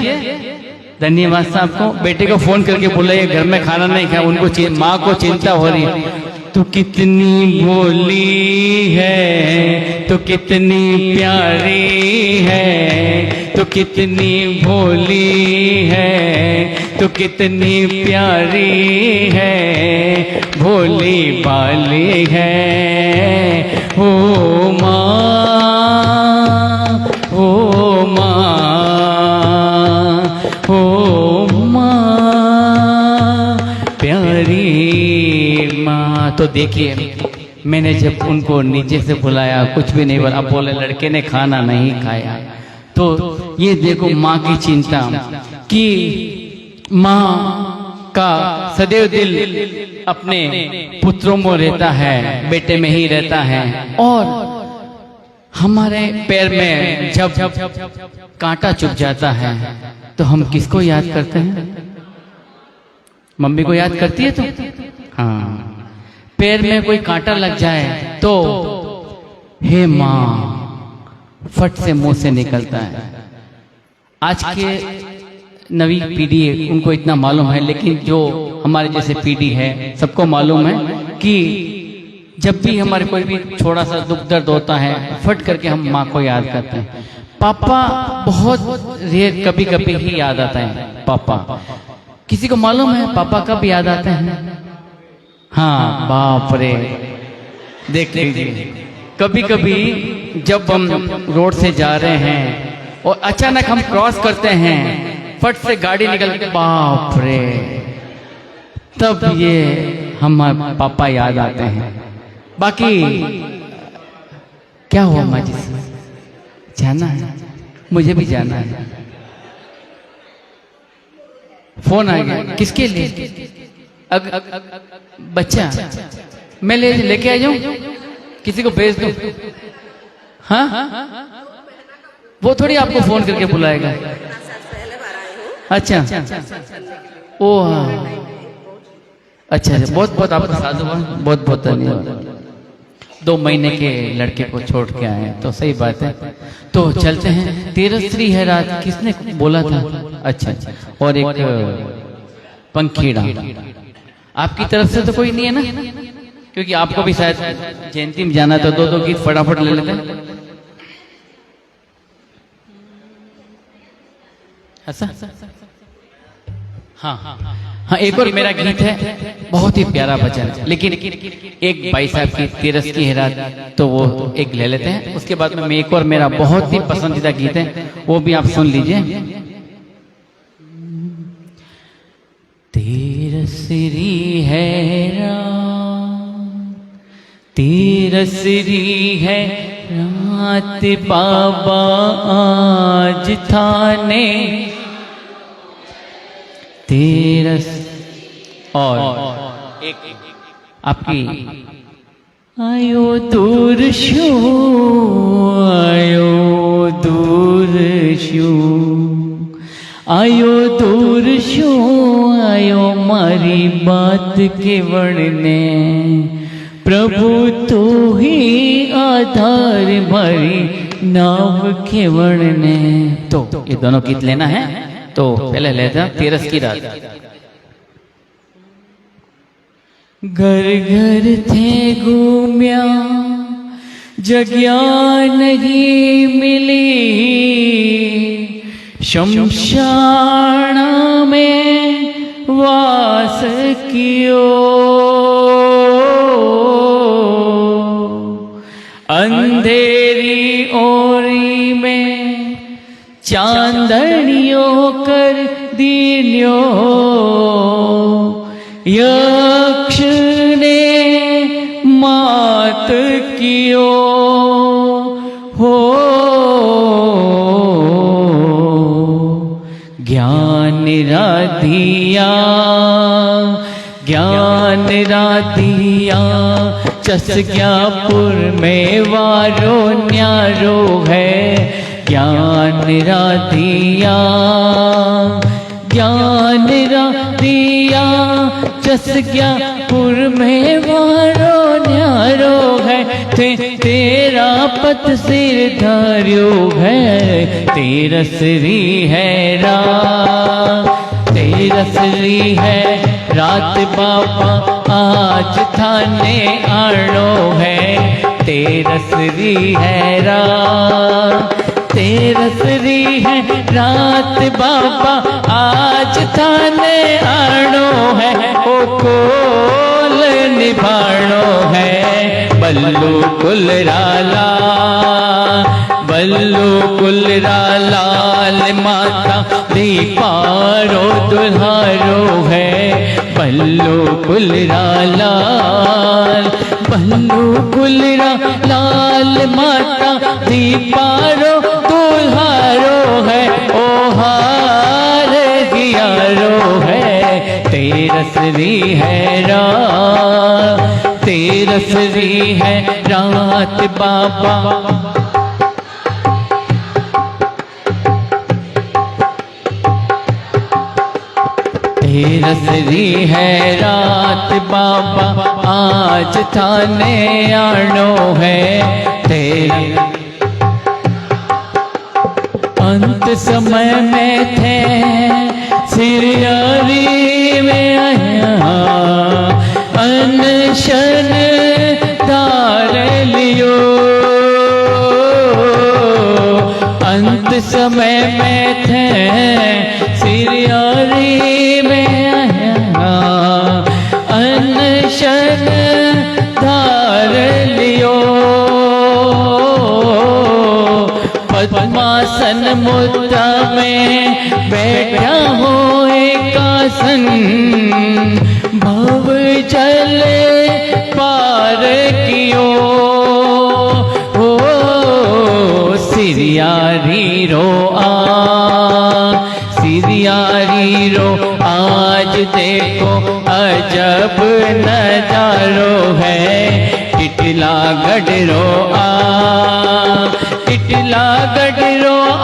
धन्यवाद साहब को, बेटे को फोन करके बुलाइए, घर में खाना नहीं खाया, उनको माँ को चिंता हो रही है। तो कितनी भोली है, तो कितनी प्यारी है, तो कितनी भोली है, तो कितनी प्यारी है, भोली भाली है ओ माँ, ओ माँ, ओ माँ, प्यारी माँ। तो देखिए मैंने जब उनको नीचे से बुलाया, कुछ भी नहीं बोला, अब बोले लड़के ने खाना नहीं खाया। तो ये देखो माँ की चिंता कि माँ का सदैव दिल अपने पुत्रों में रहता है, बेटे में ही रहता है। और हमारे पैर में जब कांटा चुभ जाता है तो हम किसको याद करते हैं? मम्मी को याद करती है तो हाँ, पैर में कोई कांटा लग जाए तो हे माँ फट से मुंह से निकलता है। आज के नवी पीढ़ी है उनको इतना मालूम है, लेकिन जो हमारे जैसे पीढ़ी है सबको मालूम है कि जब भी हमारे कोई भी थोड़ा सा दुख दर्द होता है फट करके हम माँ को याद करते हैं। पापा बहुत रेयर कभी कभी ही याद आता है। पापा किसी को मालूम है पापा कब याद आते हैं? हाँ बाप रे, देख लीजिए कभी कभी जब हम रोड से जा रहे हैं और अचानक हम क्रॉस करते हैं, फट से गाड़ी निकल के बाप रे, तब ये हम पापा याद आते हैं। बाकी क्या हुआ माँ जी से? जाना है, मुझे भी जाना है। फोन आ गया, किसके लिए? बच्चा मैं लेके आ जाऊं, किसी को भेज दूं? हाँ वो थोड़ी आपको फोन करके बुलाएगा। अच्छा ओ हाँ अच्छा अच्छा, बहुत बहुत आपका साधुवाद, बहुत बहुत धन्यवाद। 2 महीने के लड़के को छोड़ के आए तो सही बात है। तो चलते हैं। तेरस्त्री है रात, किसने बोला था? अच्छा, और एक पंखीड़ा। आपकी तरफ से तो कोई नहीं है ना? क्योंकि आपको भी शायद जयंती में जाना, तो 2-2 गीत फटाफट ले लेते हैं। ऐसा हाँ हाँ, एक और मेरा गीत है, बहुत ही प्यारा भजन, लेकिन एक भाई साहब की तेरस्ती है रात, तो वो एक ले लेते हैं। उसके बाद में एक और मेरा बहुत ही पसंदीदा गीत है, वो भी आप सुन लीजिए। तेरस्री है रात, तेरस्री है रात, बाबा आज थाने तेरस। और एक आपकी आयो दूर शू, आयो दूर शू, आयो दूर शो आयो मारी बात केवड़ने, प्रभु तू ही आधार मारी नाव केवड़ने। तो ये दोनों गीत लेना है, तो पहले लेते हैं तेरस की रात। घर घर थे घूम्या जग्या नहीं मिली, शमशान में वास कियो, अंधेरी ओरी में चांदनियों कर दीन्यो, यक्ष ने मात कियो हो, ज्ञान राधिया ज्ञान राधिया, चसक्यापुर में वारो न्यारो है, ज्ञान राधिया ज्ञान राधिया, चसक्यापुर में वारो न्यारो है, तेरा पत सिर धार्यो है, तेरा श्री है तेरा श्री है रात बाबा आज थाने आनो है, तेरा श्री है तेरा श्री है रात बाबा आज थाने आनो है, ओ कोल निभानो है, बल्लू कुलराला बल्लू कुलराला माता दीपारो दुल्हारो है, बल्लू कुलराला माता दीपारो दुल्हारो है, ओ हार गियारो है, तेरा श्री है तेरा श्री है रात बाबा। तेरा श्री है रात बाबा आज थाने आनो है, तेरे अंत समय में थे सिरियारी में आया, अनशन तार लियो, अंत समय में थे सिरियारी में आया, अनशन तार लियो, पद्मासन मुद्रा में बैठा हो एकासन, भव जल पार कियो हो, सिरियारी रो आज देखो अजब नजारो है, टिटलागढ़ रो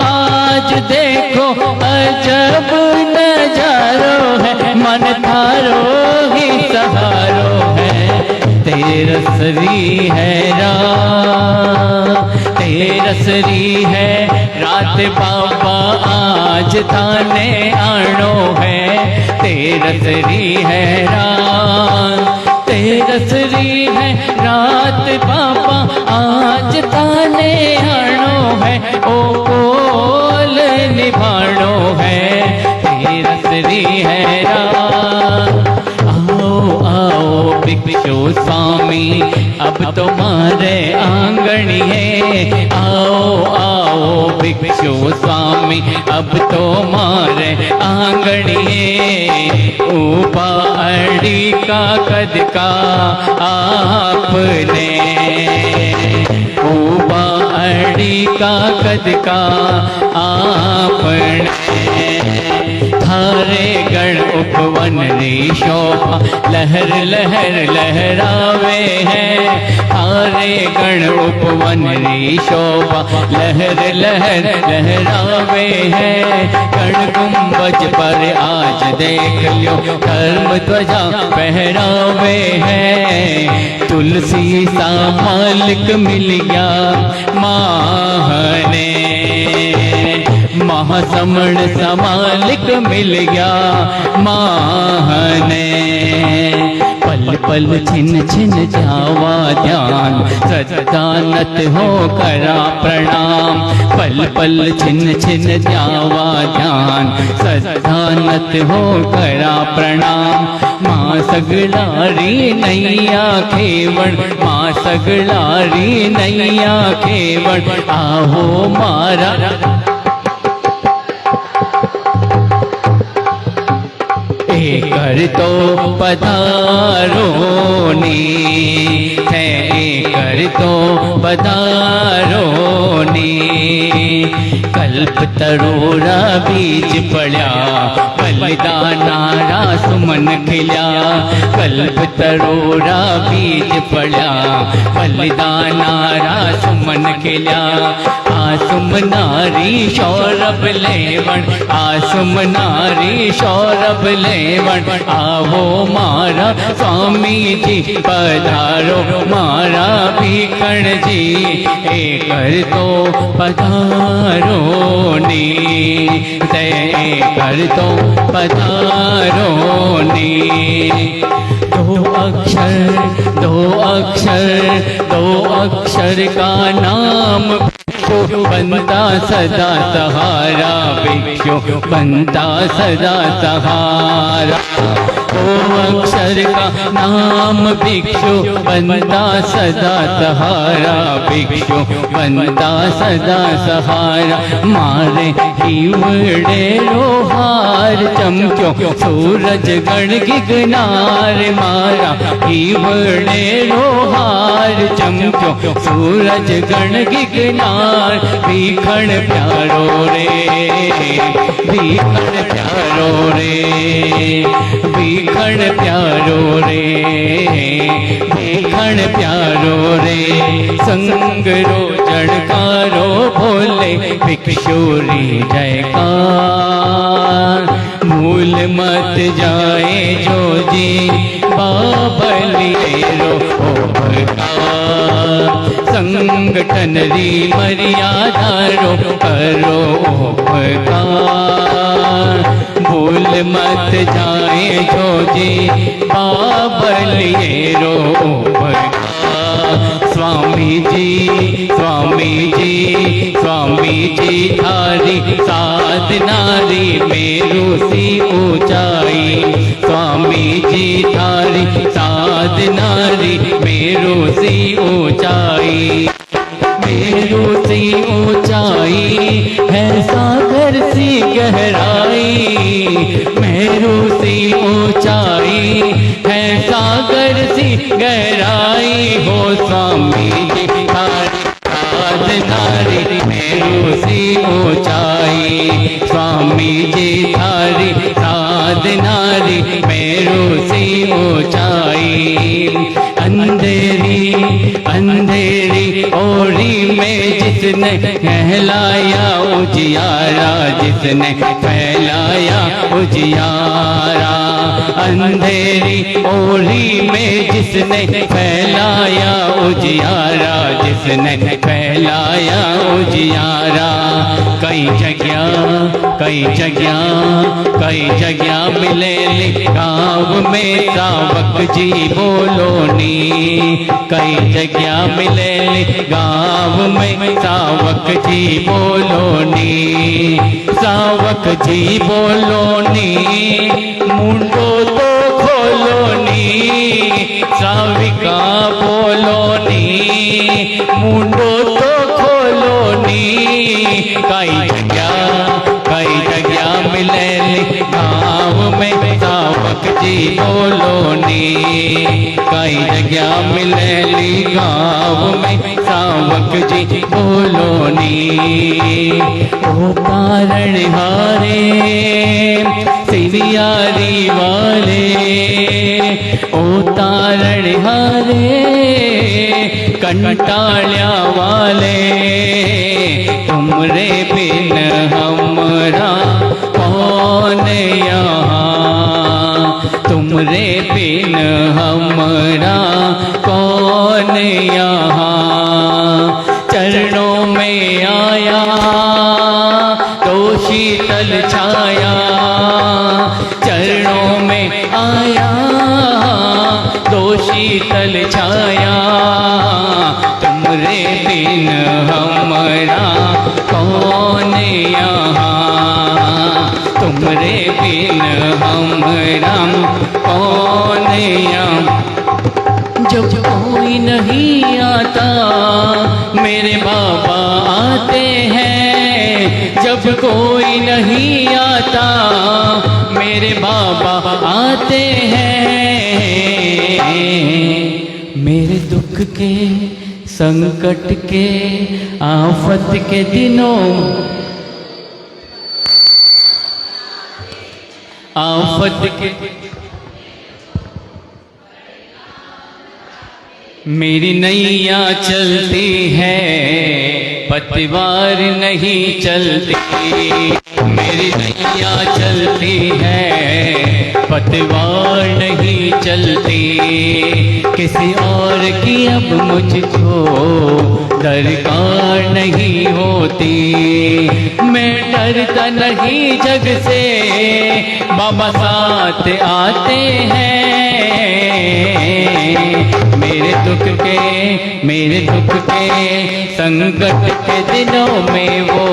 आज देखो अजब नजारो है, मन थारो ही सहारो है, तेरा श्री है तेरा श्री है रात बाबा आज थाने आनो है, तेरा श्री है तेरा श्री है रात बाबा आज थाने आनो है, ओ कोल निभानो है, तेरा श्री है आओ भिक्षु स्वामी अब तुम्हारे आंगणिए, आओ भिक्षु स्वामी अब तुम्हारे आंगणिए, ऊपा अड़ी का कद का आपने, ऊपा अड़ी का कद का आपने, हारे गण उपवन री शोभा लहर लहर लहरावे हैं। हारे गण उपवन री शोभा लहर लहर लहरावे हैं। गण गुंबज पर आज देख लो धर्म ध्वजा फहरावे हैं। तुलसी सा मालिक मिल गया माहने, महासमण सा मालिक मिल गया माहने। पल पल छिन छिन जावा ध्यान सदानत हो करा प्रणाम। पल पल छिन छिन जावा ध्यान सदानत हो करा प्रणाम। माँ सगलारी नैया खेवण, माँ सगलारी नैया खेवण आहो मारा। कर तो पधारो नी है, कर तो पधारो नी। कल्प तरोरा बीज पड़ा बलिदानारा सुमन खिला। कल्प तरोरा बीज पड़ा बलिदानारा सुमन खिला। आसुम नारी सौरभ लेवण, आसुम नारी सौरभ लेवण आवो मारा स्वामी जी पधारो मारा भीखण जी। ए कर तो पधारो नी दे, कर तो पधारो नी। दो अक्षर दो अक्षर दो अक्षर का नाम बनता सदा सहारा। भिक्षु बनता सदा सहारा। दो अक्षर का नाम भिक्षु बनता सदा सहारा। भिक्षु बनता सदा सहारा। मारे हीवड़े रोहार चमक्यो सूरज गण गिगनार मारा। हीवड़े रोहार चमक्यो सूरज गण गिगनार। भीखण प्यारो रे, भीखण प्यारो रे, भीखण प्यारो रे, भीखण प्यारो रे। संग रो जड़कारो भोले भिक्षुरी जयकार। भूल मत जाए जो जी बाबलिए रो संगठन री मर्यादा रो करो उपकार। भूल मत जाए जो जी बाबलिए रो उपकार। स्वामी जी स्वामी जी स्वामी जी थारी साधना री मेरू सी ऊंचाई। स्वामी जी थारी साधना री मेरू सी ऊंचाई। मेरू सी ऊंचाई है सागर सी गहराई। मेरू सी ऊंचाई है सागर सी गहराई। हो स्वामी जी थारी साधना री मेरू सी ऊंचाई। स्वामी जी थारी साधना री मेरू सी ऊंचाई। अंधेरी अंधेरी ओरी में जिसने कहलाया उजियारा। जिसने फैलाया उजियारा। अंधेरी ओरी में जिसने फैलाया उजियारा। जिसने फैलाया उजियारा। कई जगह मिले गाँव में सावक जी बोलो नी। कई जगह मिले गाँव में सावक जी बोलो नी। सावक जी बोलो नी मुंडो तो खोलो नी। साविका बोलो नी मुंडो तो खोलो नी। कई जगह मिले गाँव में सावक जी बोलो नी, कई जगह मिलेली गाँव में सावक जी बोलो नी। ओ कारण हारे सिवियारी वाले, ओ तारण हारे कंटालिया वाले, तुमरे बिन हमरा कौन यहाँ, तुमरे बिन हमरा कौन यहाँ। चरणों में आया तो शीतल छाया, चरणों में आया तो शीतल छाया, तुमरे बिन हमरा कौन यहाँ, तुमरे बिन हमरा कौन यहाँ। जब कोई नहीं आता मेरे बाबा आते हैं, जब कोई नहीं आता मेरे बाबा आते हैं। मेरे दुख के संकट के आफत के दिनों, आफत के मेरी नैया चलती है पतवार नहीं चलती, मेरी नैया चलती है पतवार नहीं चलती। किसी और की अब मुझको दरकार नहीं होती, मैं डरता नहीं जग से, बाबा साथ आते हैं। मेरे दुख के संकट के दिनों में वो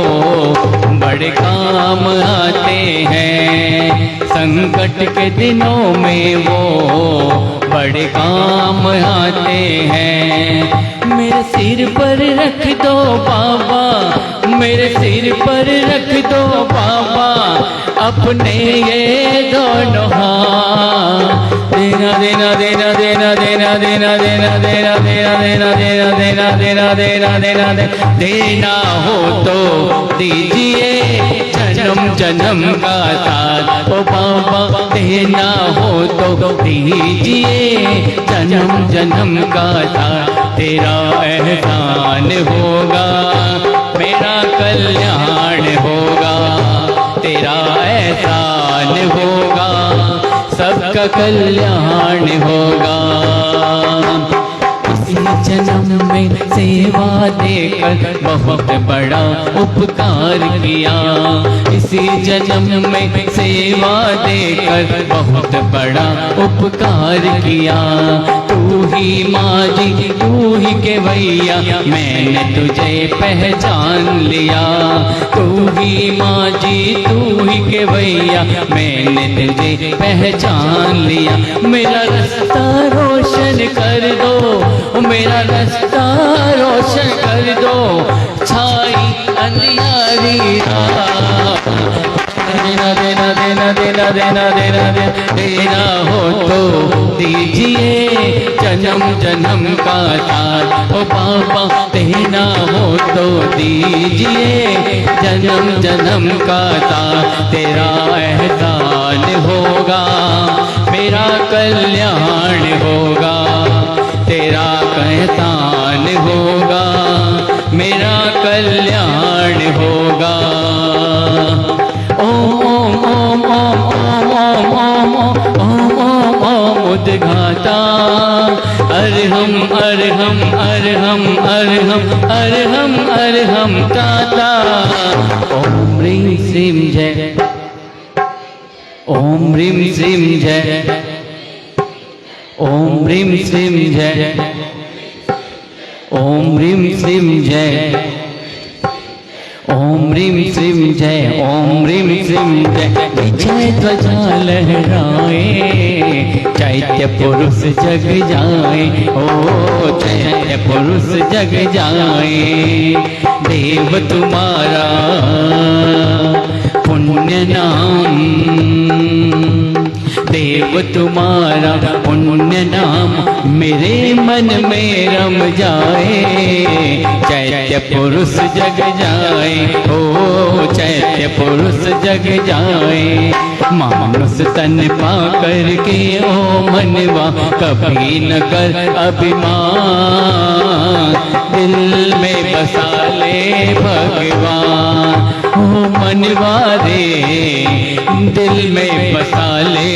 बड़े काम आते हैं, संकट के दिनों में वो बड़े काम आते हैं। मेरे सिर पर रख दो बाबा, मेरे सिर पर रख दो बाबा अपने ये दोनों हाथ। देना देना देना देना देना देना देना देना देना देना देना देना देना देना देना देना हो तो दीजिए जन्म जन्म का साथ। ओ बाबा देना हो तो दीजिए जन्म जन्म का साथ। तेरा एहसान होगा मेरा कल्याण होगा, तेरा एहसान होगा सबका कल्याण होगा। इसी जन्म में सेवा देकर बहुत बड़ा उपकार किया, इसी जन्म में सेवा देकर बहुत बड़ा उपकार किया। तू ही माँ जी तू ही केवैया मैंने तुझे पहचान लिया, तू ही माँ जी तू ही केवैया मैंने तुझे पहचान लिया। मेरा रास्ता रोशन कर दो, मेरा रास्ता रोशन कर दो, छाई अंधियारी रात। देना देना देना देना देना देना देना हो तो दीजिए जन्म जन्म का साथ। ओ बाबा देना हो तो दीजिए जन्म जन्म का साथ। तेरा एहसान होगा मेरा कल्याण होगा, तेरा एहसान होगा मेरा कल्याण होगा। ओम ओम ओम ओम ओम ओम ओम ओम ओम उद्घाता अरहम अरहम अरहम अरहम अरहम अरहम ताता। ओम ह्रीं श्रीं जय, ओम ह्रीं श्रीं जय, ओम ह्रीं श्रीं जय, ओम ह्रीं श्रीं जय, ओम ह्रीं श्रीं जय, ओम ह्रीं श्रीं जय। विजय ध्वजा लहराए चैत्य पुरुष जग जाए, ओ चैत्य पुरुष जग जाए। देव तुम्हारा पुण्य नाम, देव देव तुम्हारा पुण्य नाम मेरे मन में रम जाए। चैत्य पुरुष जग जाए, ओ चैत्य पुरुष जग जाए। मानस तन पा करके ओ मनवा कभी न कर अभिमान। दिल में बसा ले भगवान, ओ मनवा रे दिल में बसा ले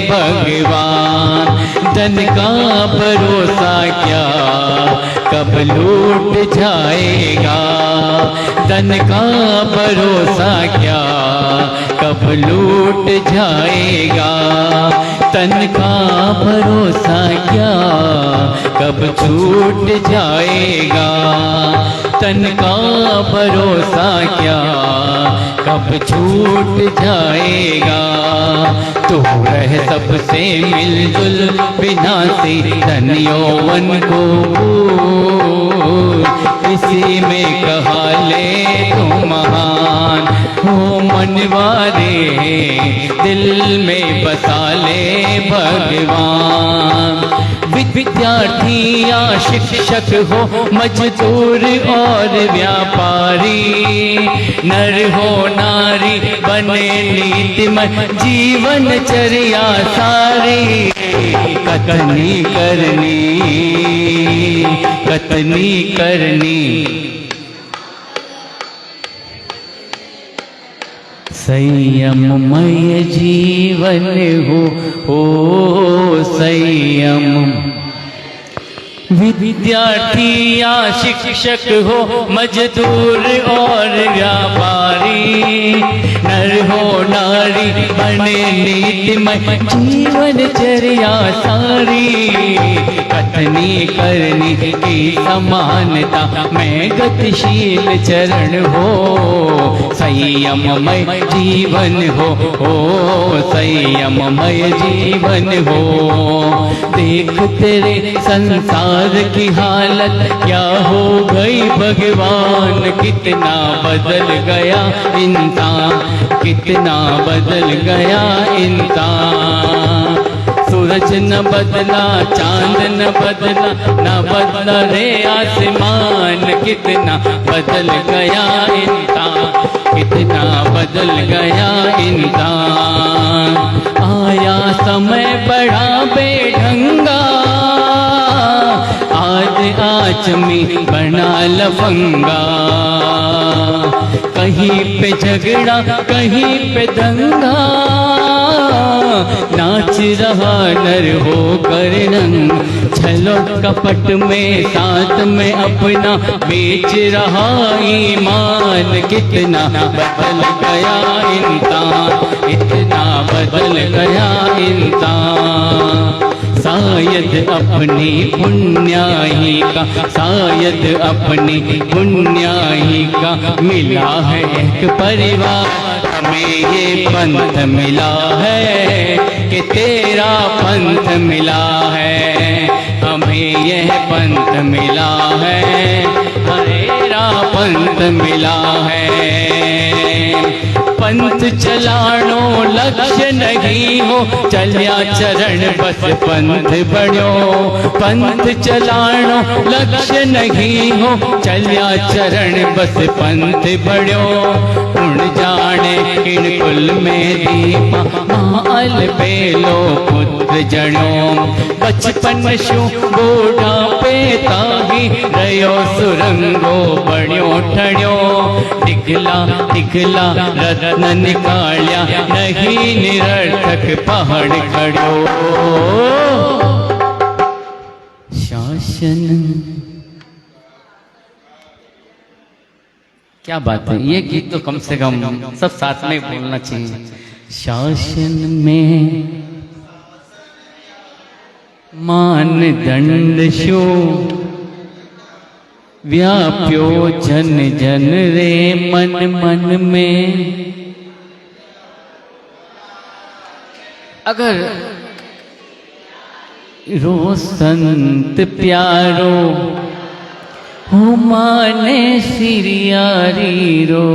भगवान। धन का भरोसा क्या कब लूट जाएगा, धन का भरोसा क्या कब लूट जाएगा। तन का भरोसा क्या कब छूट जाएगा, तन का भरोसा क्या कब छूट जाएगा। तो रह सबसे मिलजुल विनाशी धन यौवन को भूल। इसी में कहा ले तू महान, हो मनवारे दिल में बसा ले भगवान। विद्यार्थी या शिक्षक हो, मजदूर और व्यापारी, नर हो नारी बने नीतिमय जीवन चर्या सारी। कथनी करनी कथनी करनी संयममय जीवन हो संयम। विद्यार्थी या शिक्षक हो, मजदूर और व्यापारी, नर हो नारी बने नीतिमय जीवन चर्या सारी। कथनी करनी की समानता में गतिशील चरण हो संयममय जीवन हो संयममय जीवन हो। देख तेरे संसार की हालत क्या हो गई भगवान, कितना बदल गया इंसान, कितना बदल गया इंसान। सूरज न बदला चांद न बदला, न बदला रे आसमान, कितना बदल गया इंसान, कितना बदल गया इंसान। आया समय बड़ा बेढंगा, आज आचमी बना लफंगा। कहीं पे झगड़ा कहीं पे दंगा, नाच रहा नर हो कर नंग। छलो कपट में साथ में अपना बेच रहा ईमान, कितना बदल गया इंसान, इतना बदल गया इंसान। शायद अपनी पुण्याही का, शायद अपनी पुण्याही का मिला है एक परिवार। हमें ये पंथ मिला है कि तेरा पंथ मिला है, हमें यह पंथ मिला है, तेरा पंथ मिला है। पंथ चलाणो लक्ष्य नहीं हो, चलिया चरण बस पंथ बढ़ो। पंथ चलाणो लक्ष्य नहीं हो, चलिया चरण बस पंथ बढ़ो। उड़ जाने किण कुल में दीपा, माल बेलो पुत्र जणो। बचपन शु बूढ़ा पे ताही, रयो सुरंगो बण्यो ठण्यो। दिखला दिखला रत्न निकालिया, नहीं निरर्थक पहाड़ खड़ो। शासन, क्या बात है, ये गीत तो कम से कम सब साथ में बोलना चाहिए। शासन में मानदंड शो, व्याप्यो जन जन रे मन मन में। अगर रो संत प्यारो, हो माने सिरियारी रो।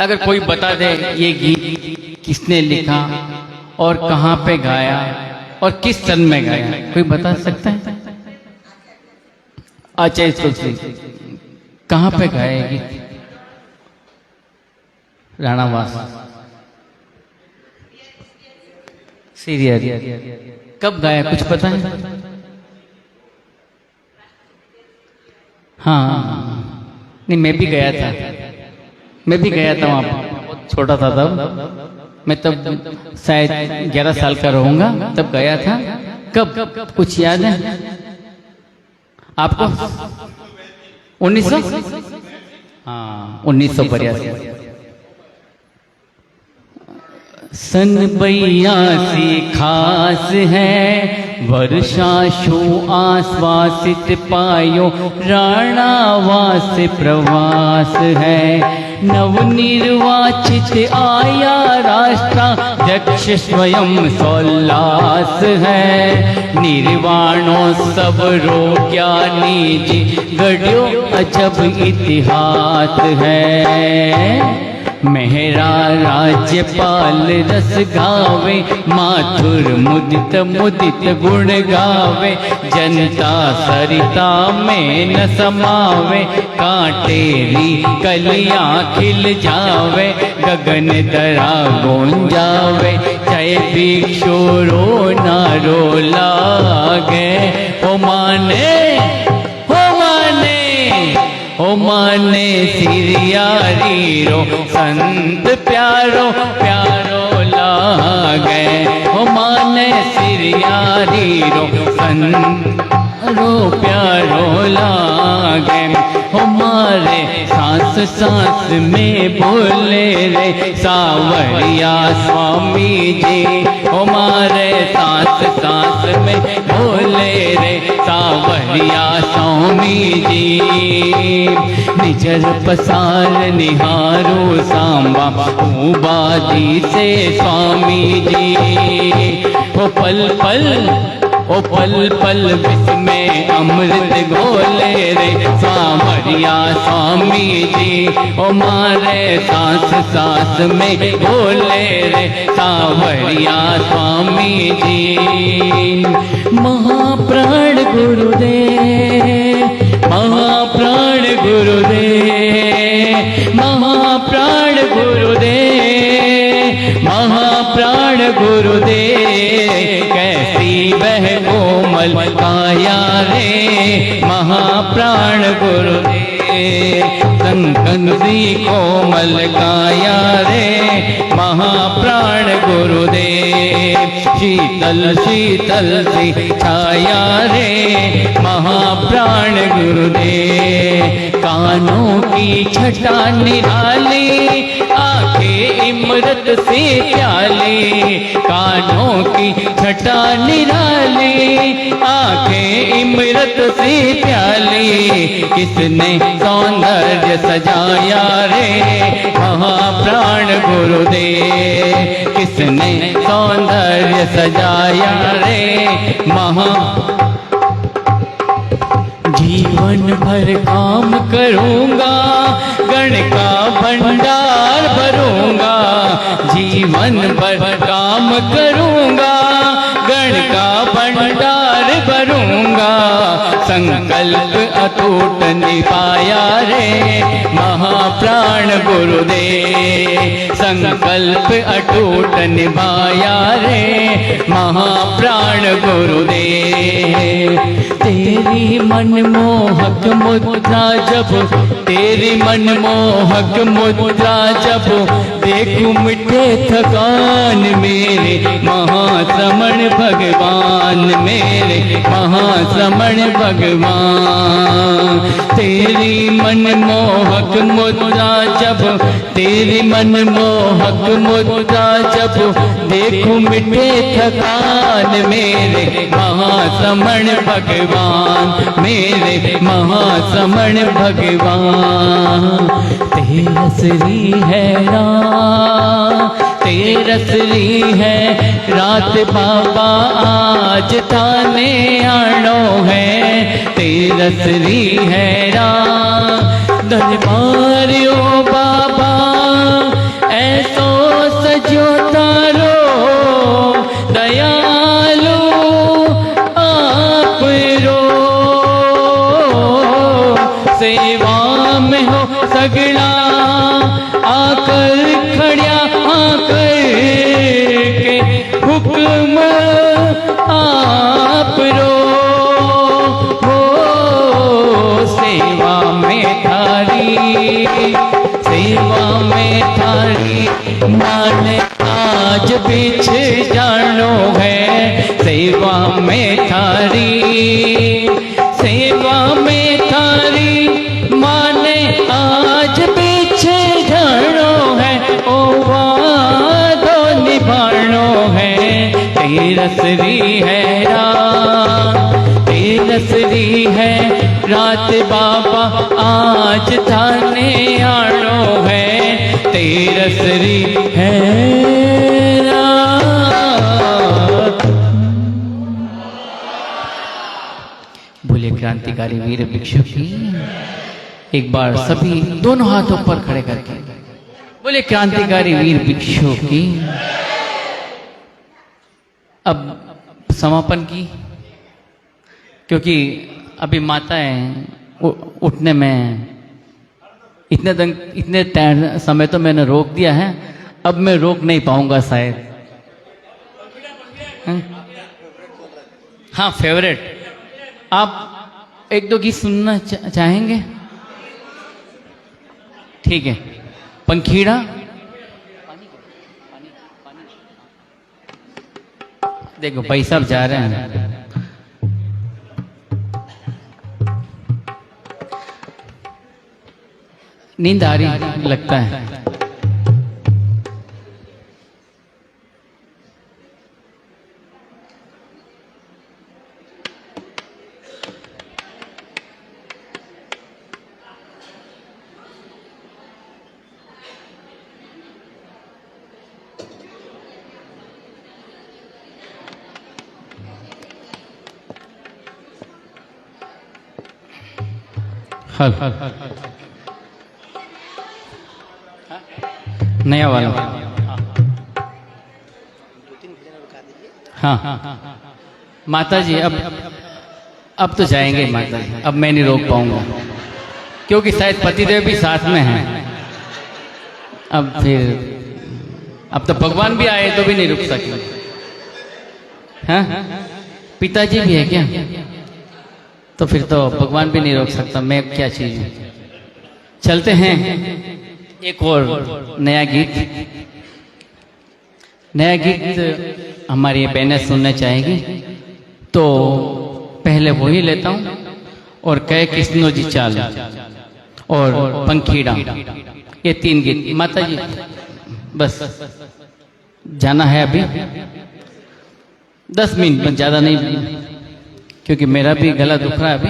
अगर कोई बता दे ये गीत किसने लिखा और कहाँ पे गाया और किस सन में गाया, कोई बता सकता है? आचार्य तुलसी कहाँ पे गाया ये गीत? राणावास सीरियल। कब गाया कुछ पता है? हाँ नहीं, मैं भी गया था, मैं भी गया था वहाँ पर, छोटा था तब मैं, तब शायद 11 साल का रहूंगा तब गया था। कब कुछ याद है आपको? 1900, हाँ 1982। सन 82 खास है, वर्षा शो आश्वासित पायो, राणावास प्रवास है। नवनिर्वाचित आया राष्ट्राध्यक्ष स्वयं सोल्लास है। निर्वाणोत्सव रो ज्ञानी जी गढ़्यो अजब इतिहास है। मेहरा राज्यपाल रस गावे, माथुर मुदित मुदित गुण गावे। जनता सरिता में न समावे, कांटेरी कलियां खिल जावे। गगन दरा गूंजावे, जय भिक्षु रो नारो लागे। ओ माने ओ माने सिरियारी रो, संत प्यारो प्यारो लागे। ओ माने सिरियारी रो, संत रो प्यारो लागे। हमारे सांस सांस में बोले रे सावरिया स्वामी जी। हमारे सांस सांस में बोले रे सावरिया स्वामी जी। निजर पसार निहारो सांबा उबादी से स्वामी जी। ओ पल पल विष में अमृत घोले रे सावरिया स्वामी जी। ओ मारे सांस सांस में घोले रे सावरिया स्वामी जी। महाप्राण गुरुदेव, महाप्राण गुरुदेव, महाप्राण गुरुदेव, महाप्राण गुरुदेव। कैसी वह कोमल काया रे महाप्राण गुरुदेव। संकन सी कोमल काया रे महाप्राण गुरुदेव। शीतल शीतल सी छाया रे महाप्राण गुरुदेव। कानों की छटा निराली, आंखें इमरत से प्याली। कानों की छटा निराली, आंखें इमरत से प्याली। किसने सौंदर्य सजाया रे महाप्राण गुरुदेव। किसने सौंदर्य सजाया रे जीवन भर काम करूंगा, गण का भंडार भरूंगा। जीवन भर काम करूंगा, गण का भंडार भरूंगा। संकल्प अटूट निभाया रे महाप्राण गुरुदेव। संकल्प अटूट निभाया रे महाप्राण गुरुदेव। तेरी मनमोहक मुद्रा जब, तेरी मनमोहक मुद्रा जब देखूं मिटे थकान मेरे महाश्रमण भगवान। मेरे महाश्रमण भगवान। तेरी मनमोहक मुद्रा जब, तेरी मनमोहक मुद्रा जब देखूं मिटे थकान मेरे महाश्रमण भगवान। मेरे महाश्रमण भगवान। तेरा श्री है राम, तेरा श्री है रात बाबा आज थाने आनो है। तेरा श्री है राम दरबार ओ बाबा थारी माने आज बीच जानो है सेवा में थारी, सेवा में थारी माने आज बीच जानो है, ओ वादो निभानो है तेरसरी है रात, तेरसरी है रात बाबा आज थाने आनो है तेरसरी है रात। बोले क्रांतिकारी वीर भिक्षु की। एक बार सभी दोनों हाथों पर खड़े करके बोले क्रांतिकारी वीर भिक्षु की। अब समापन की, क्योंकि अभी माताएं उठने में इतने समय तो मैंने रोक दिया है, अब मैं रोक नहीं पाऊंगा शायद। हाँ फेवरेट, आप एक दो गीत सुनना चाहेंगे? ठीक है, पंखीड़ा। देखो भाई साहब जा रहे हैं। नींद आ रही लगता है। हल नया वाला। हाँ माता जी, अब तो जाएंगे माता जी, अब मैं नहीं रोक पाऊंगा, क्योंकि शायद पतिदेव भी साथ में हैं। अब फिर अब तो भगवान भी आए तो भी नहीं रुक सकते। हाँ पिताजी भी है क्या? तो फिर तो भगवान भी नहीं रोक सकता, मैं क्या चीज हूँ। चलते हैं एक और नया गीत। नया गीत हमारी बहनें सुनना चाहेगी, तो पहले वही लेता हूँ। और कह किस्नो जी चाल और पंखीड़ा, ये 3 गीत। माता जी बस जाना है अभी 10 मिनट, ज़्यादा नहीं, क्योंकि मेरा भी गला दुख रहा है अभी।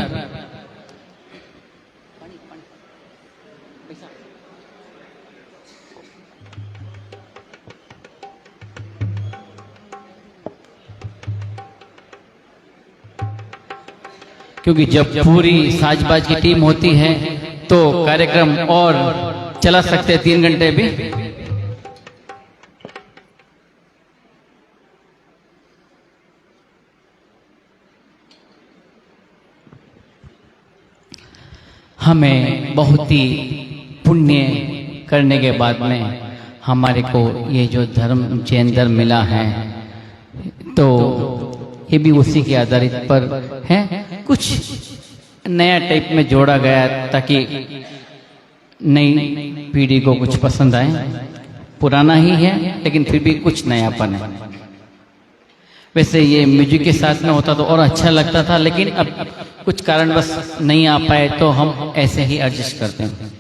क्योंकि जब पूरी साजबाज की टीम होती है तो कार्यक्रम और चला सकते हैं 3 घंटे भी। हमें बहुत ही पुण्य करने के बाद में हमारे को ये जो धर्म जैन धर्म मिला है, तो ये भी उसी के आधारित पर है। कुछ नया टाइप में जोड़ा गया ताकि नई पीढ़ी को कुछ पसंद आए। पुराना ही है लेकिन फिर भी कुछ नयापन है। वैसे ये म्यूजिक के साथ में होता तो और अच्छा लगता था, लेकिन अब कुछ कारण बस नहीं आ पाए तो हम ऐसे ही एडजस्ट करते हैं।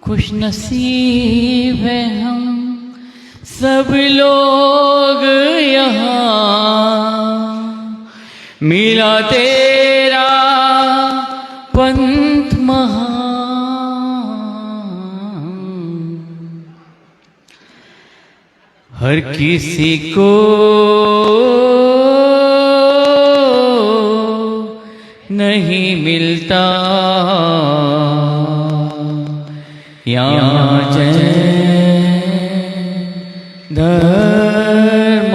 खुश नसीब है हम सब लोग यहाँ, मिला तेरा पंथ महान। हर किसी को नहीं मिलता यहाँ जय धर्म,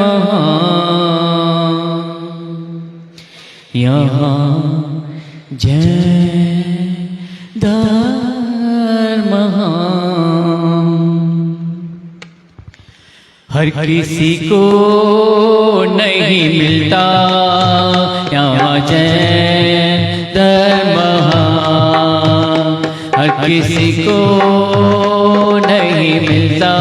यहाँ जय धर्म। हर किसी को नहीं मिलता यहाँ जय धर्म। किसी को नहीं मिलता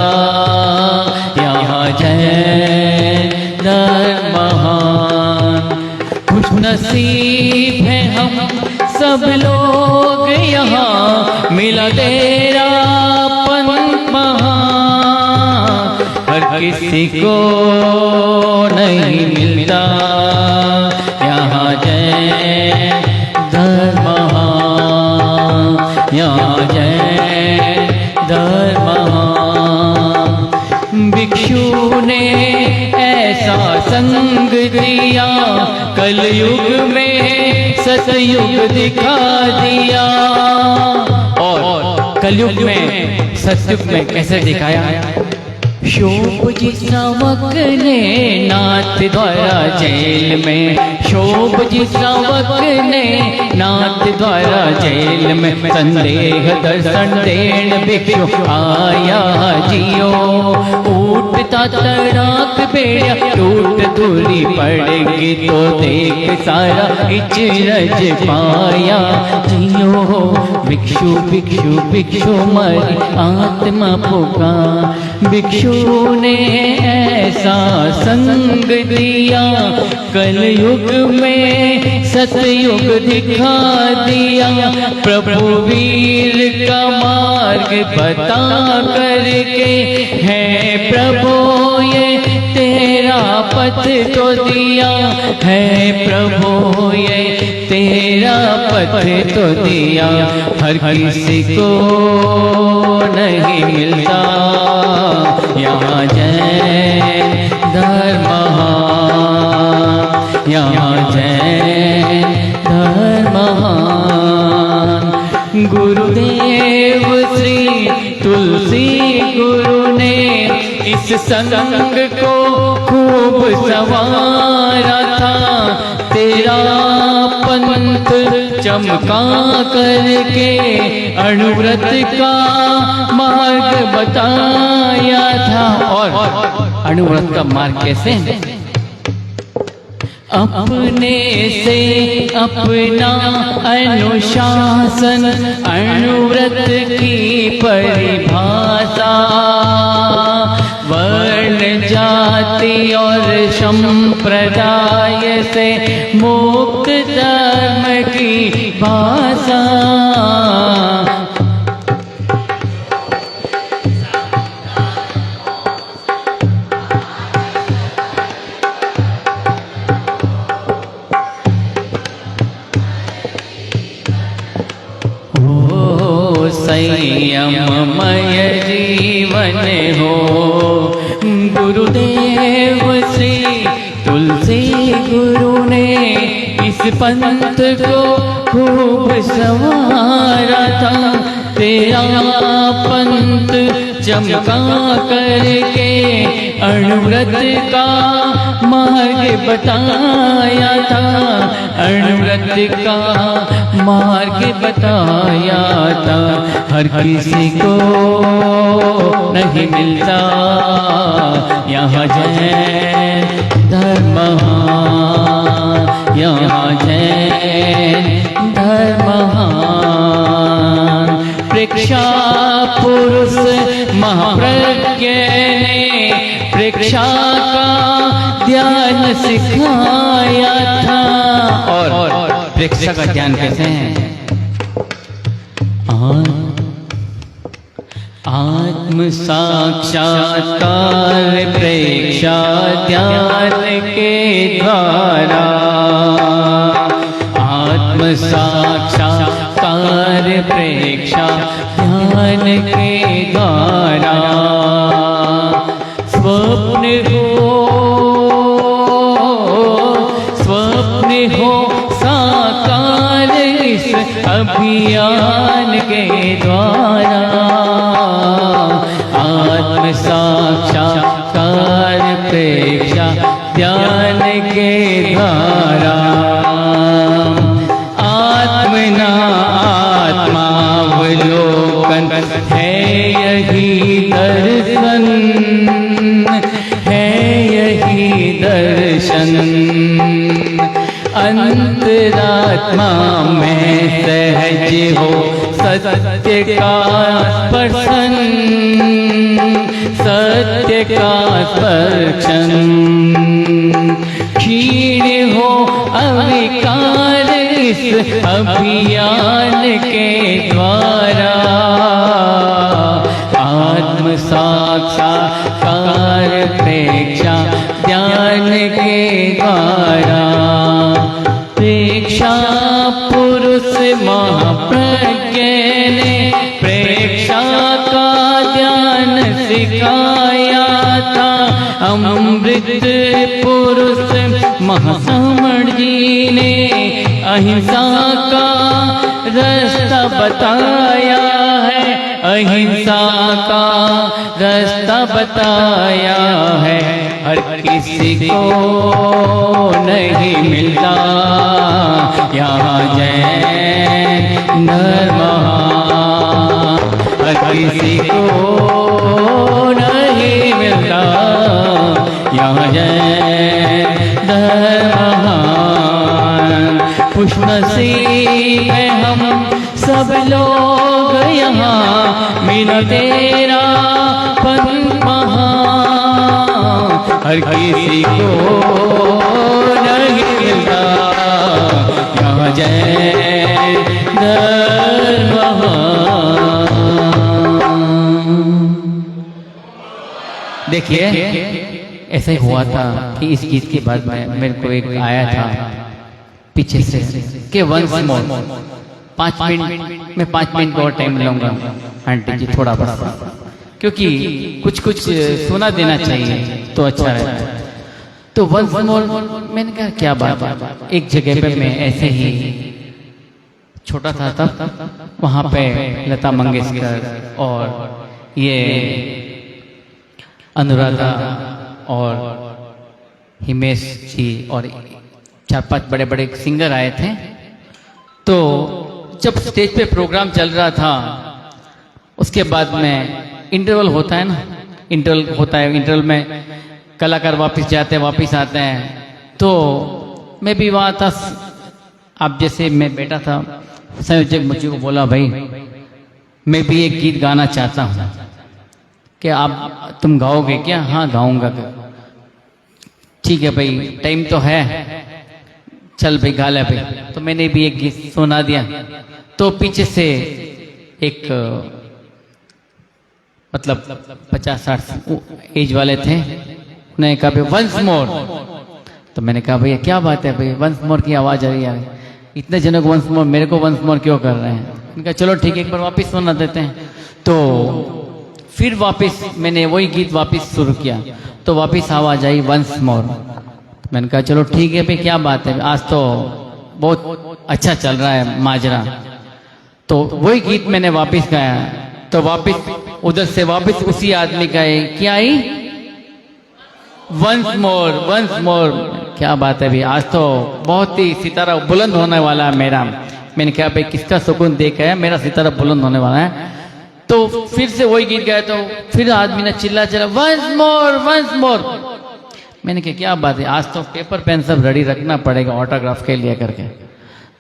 यहाँ जैन धर्म महान। खुश नसीब है हम सब लोग यहाँ, मिला तेरा पंथ महान। हर किसी को नहीं मिलता यहाँ जैन धर्म महान, यहाँ जैन धर्म महान। भिक्षु ने ऐसा संग दिया, कलयुग में सतयुग दिखा दिया। और कलयुग में सतयुग में कैसे दिखाया? शोभ जी श्रावक ने नाथ द्वारा जेल में, शोभ जी श्रावक ने नाथ द्वारा जेल में। संदेह दर्शन देन भिक्षु आया जियो, उठता तड़ाक बेड़ा टूट दूरी पड़ेगी तो देख सारा इचरज पाया जियो। भिक्षु भिक्षु भिक्षु मरी आत्मा पुकार, भिक्षु ने ऐसा संग दिया, कलयुग में सतयुग दिखा दिया। प्रभु वीर का मार्ग बता करके, है प्रभु ये तेरा पथ तो दिया, है प्रभु ये तेरा पथ तो दिया। हर किसी को नहीं मिलता यहाँ जैन धर्म महान, यहाँ जैन धर्म महान। गुरुदेव श्री तुलसी गुरु ने इस संग को खूब संवारा था, तेरा पंथ चमका करके अणुव्रत का मार्ग बताया था। और अणुव्रत का मार्ग कैसे? अपने से अपना अनुशासन, अणुव्रत की परिभाषा, वर्ण जाति और संप्रदाय से मुक्त धर्म की भाषा। संयममय जीवन हो, गुरुदेव श्री तुलसी गुरु ने इस पंथ को खूब संवारा था, तेरा पंथ चमका करके अणुव्रत का मार्ग बताया था, अणुव्रत का मार्ग बताया था। हर किसी को नहीं मिलता यहाँ जैन धर्म, यहाँ जैन धर्म। प्रेक्षा पुरुष महाप्रज्ञ ने प्रेक्षा का ध्यान सिखाया था। और प्रेक्षा का ध्यान कैसे है? आत्म साक्षात्कार प्रेक्षा ध्यान के द्वारा, आत्म साक्षात्कार प्रेक्षा ध्यान के द्वारा। स्वप्न हो साकार इस अभियान के द्वारा, आत्म साक्षात्कार प्रेक्षा ध्यान के द्वारा। आत्मना आत्मावलोकन है यही दर्शन, है यही दर्शन। अंतरात्मा में सहज हो सत्य का स्पर्शन, सत्य का स्पर्शन, क्षीण हो अविकार इस अभियान के द्वारा, आत्म साक्षात्कार प्रेक्षा ध्यान के द्वारा, प्रेक्षा पुरुष महाप्रज्ञ ने प्रेक्षा का ध्यान सिखाया था, अमृत पुरुष महासमण जी ने अहिंसा का रास्ता बताया है, अहिंसा का रास्ता बताया है। हर किसी को नहीं मिलता यहाँ जैन धर्म, हर किसी को नहीं मिलता यहाँ जैन धर्म। खुशनसीब है हम सब लोग यहाँ, मिला तेरा पंथ महान, हर किसी को नहीं मिलता यहाँ जैन धर्म। देखिए ऐसा ही हुआ था कि इस गीत के बाद में मेरे को एक आया था पीछे से कि वंस मोर, 5 मिनट में 5 मिनट और टाइम लूंगा आंटी जी, थोड़ा बड़ा, क्योंकि कुछ कुछ सुना देना चाहिए तो अच्छा रहता। तो वंस मोर मैंने कहा क्या बात है। एक जगह पे मैं ऐसे ही छोटा था तब, वहाँ पे लता मंगेशकर और ये अनुराधा और हिमेश जी और 4-5 बड़े बड़े सिंगर आए थे। तो जब स्टेज पे प्रोग्राम चल रहा था, उसके बाद में इंटरवल होता है ना, इंटरवल होता है, इंटरवल में कलाकार वापस जाते हैं वापस आते हैं। तो मैं भी वहाँ था, आप जैसे मैं बैठा था, संयोजक मुझे को बोला भाई मैं भी एक गीत गाना चाहता हूँ, कि आप तुम गाओगे क्या? हाँ गाऊंगा। ठीक है भाई, टाइम तो है, चल भाई गा ले भाई। तो मैंने भी एक गीत सुना दिया। तो पीछे से एक मतलब 50-60 एज वाले थे, उन्होंने कहा भाई वंस मोर। तो मैंने कहा भैया क्या बात है भाई, वंस मोर की आवाज आ रही है, इतने जनों को वंस मोर, मेरे को वंस मोर क्यों कर रहे हैं? उनका चलो ठीक है एक बार वापस सुना देते हैं। तो फिर वापस मैंने वही गीत वापस शुरू किया, तो वापस आवाज आई वंस मोर। मैंने कहा चलो ठीक है भाई क्या बात है, आज तो बहुत अच्छा चल रहा है माजरा। तो वही गीत मैंने वापस गाया। तो वापस उधर से वापस उसी आदमी का क्या आई, वंस मोर वंस मोर। क्या बात है भाई, आज तो बहुत ही सितारा बुलंद होने वाला है मेरा। मैंने कहा भाई किसका सुकून देखा है, मेरा सितारा बुलंद होने वाला है। तो फिर से वही गीत गाया, तो फिर आदमी ने चिल्ला वंस मोर वंस मोर। मैंने कहा क्या बात है, आज तो पेपर पेन सब रेडी रखना पड़ेगा ऑटोग्राफ के लिए करके।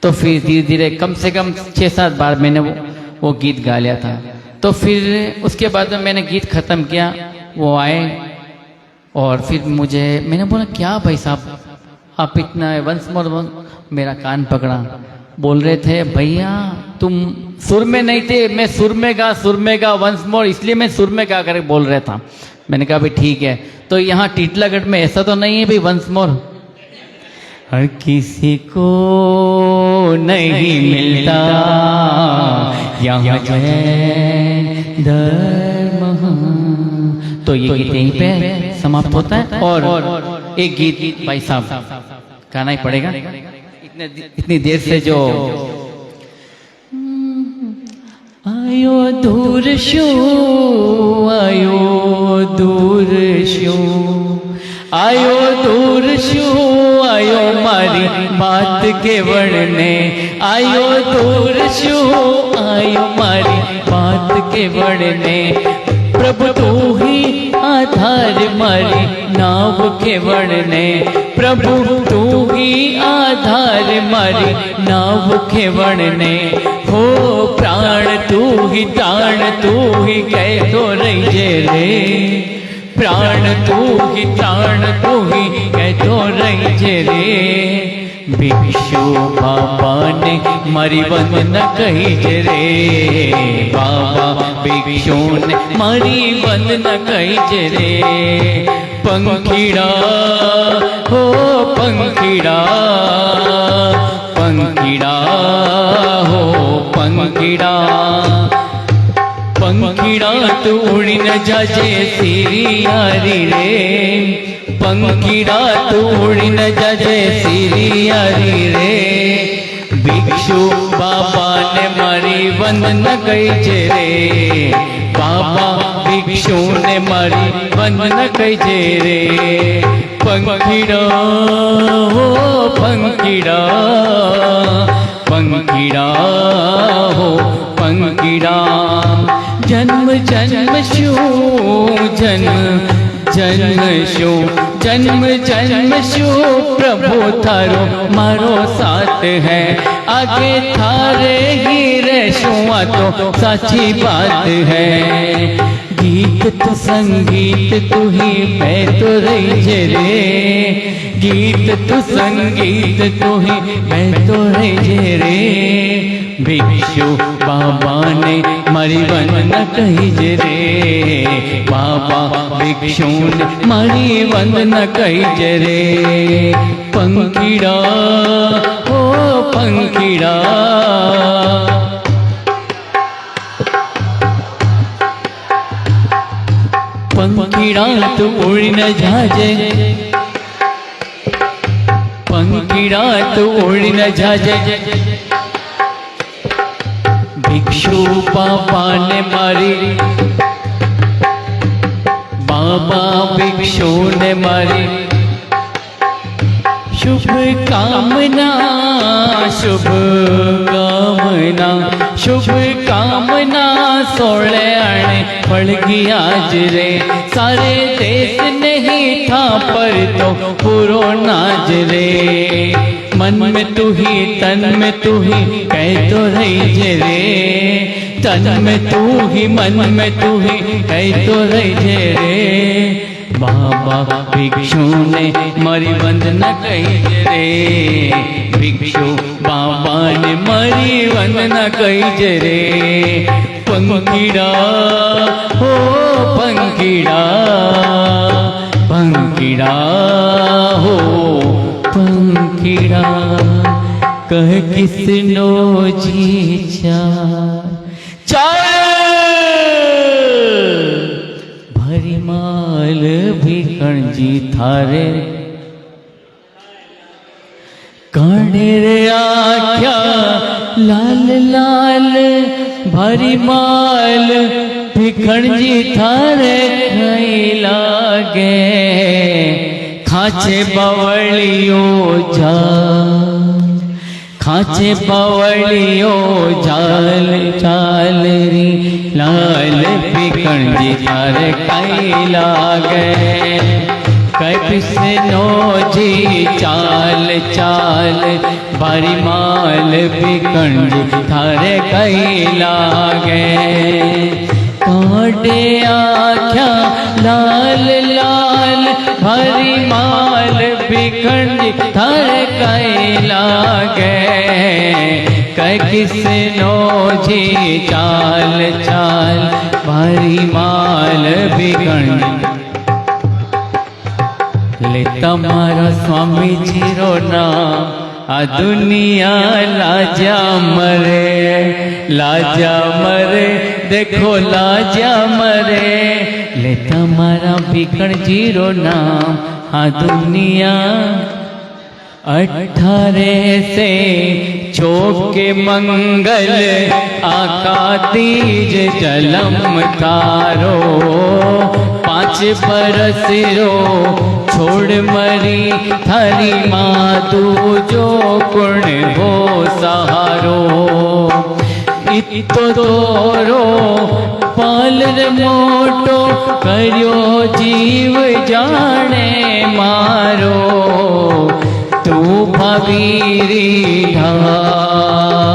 तो फिर धीरे धीरे कम से कम 6-7 बार मैंने वो गीत गा लिया था। तो फिर उसके बाद में मैंने गीत खत्म किया, वो आए और फिर मैंने बोला क्या भाई साहब आप इतना वंस मोर, मेरा कान पकड़ा, बोल रहे थे भैया तुम सुर में नहीं थे, मैं सुर में गा वंस मोर, इसलिए मैं सुर में गा कर बोल रहा था। मैंने कहा भाई ठीक है। तो यहाँ टीटलागढ़ में ऐसा तो नहीं है भाई वंस मोर हर किसी को नहीं मिलता यहाँ जय धर्म। तो ये गीत यहीं पे समाप्त होता है। और एक गीत भाई साहब गाना ही पड़ेगा, इतनी देर से जो आयो दूर शो, आयो दूर शो, आयो दूर शो, आयो मारी बात के वर्णने, आयो दूर शो, आयो मारी बात के वर्णने। प्रभु तू ही आ आधार मारी नाव खेवड़ने, प्रभु तू ही आधार मारी नाव खेवड़ने, हो प्राण तू ही ताण तू ही कह तो रही रे, प्राण तू ही ताण तू ही कह तो रही रे, भिक्षु बाबा ने मारी वंदना कही रे, बाबा भिक्षु ने मारी वंदना कही रे, पंखीड़ा हो पंखीड़ा, पंखीड़ा हो पंखीड़ा, पंखीड़ा तू उड़ी न जाजे सिरियारी रे, पंखीड़ा तू उड़ी न जाजे सिरियारी रे, भिक्षु बाबा ने मारी वंदना कही रे, बाबा भिक्षु ने मारी वंदना कही रे, पंखीड़ा हो पंखीड़ा, पंखीड़ा हो पंखीड़ा, जन्म जन्म शू जन्म जन्म शू जन्म जन्म शू, प्रभु थारो मारो साथ है, आगे थारे ही रहशुआ तो साची बात है, गीत तो संगीत तू ही मैं तो रही रे, गीत तो संगीत तू ही मैं तो रही रे, भिक्षु बाबा ने मारी वंदना कही रे, बाबा भिक्षु ने मारी वंदना कही रे, पंखीड़ा हो पंखीड़ा, पंखीड़ा तू उड़ी न जाजे, पंखीड़ा तू उड़ी न जाजे, भिक्षु बाबा ने मारी, बाबा भिक्षु ने मारी, शुभ कामना शुभ कामना शुभ कामना, सोले आने पड़ गई आज रे, सारे देश नहीं था पर तो पूरो नाज रे, मन में तू ही तन में तू ही कह तो रही रे, तन में तू ही मन में तू ही कह तो रही रे, बाबा भिक्षु ने मारी वंदना कही रे, भिक्षु बाबा ने मारी वंदना कही रे, पंखीड़ा हो पंखीड़ा, पंखीड़ा हो पंखीड़ा, कह किसनो जी चाल भरी माल भिखण जी थारे, काणे रे आख्या लाल लाल, भरी माल भिखण जी थारे खाई लागे, खाचे बवलियो जाल, खाचे बवलियो जाल चाल री, लाल भिखण जी थारे खाई लागे, कैसनो जी चाल चाल, भारी माल भिखण जी थारे खाई लागे, कांटे आख्या लाल लाल, भारी माल भिखण जी थारे खाई लागे, कै किसनो जी चाल चाल, भारी माल भिखण जी, ले तमारा स्वामी जी रो नाम, आ दुनिया लाजा मरे, लाजा मरे देखो लाजा मरे, ले तमारा भिखण जी रो नाम, आ दुनिया 18 से चौके मंगल, आका तीज जलम तारो, 5 बरस रो छोड़ मरी, थारी मातू जो पुण्य हो सहारो, इतो तोरो पाल रे मोट मोटो कर्यो जीव जाने मारो तू भवीरी ढाल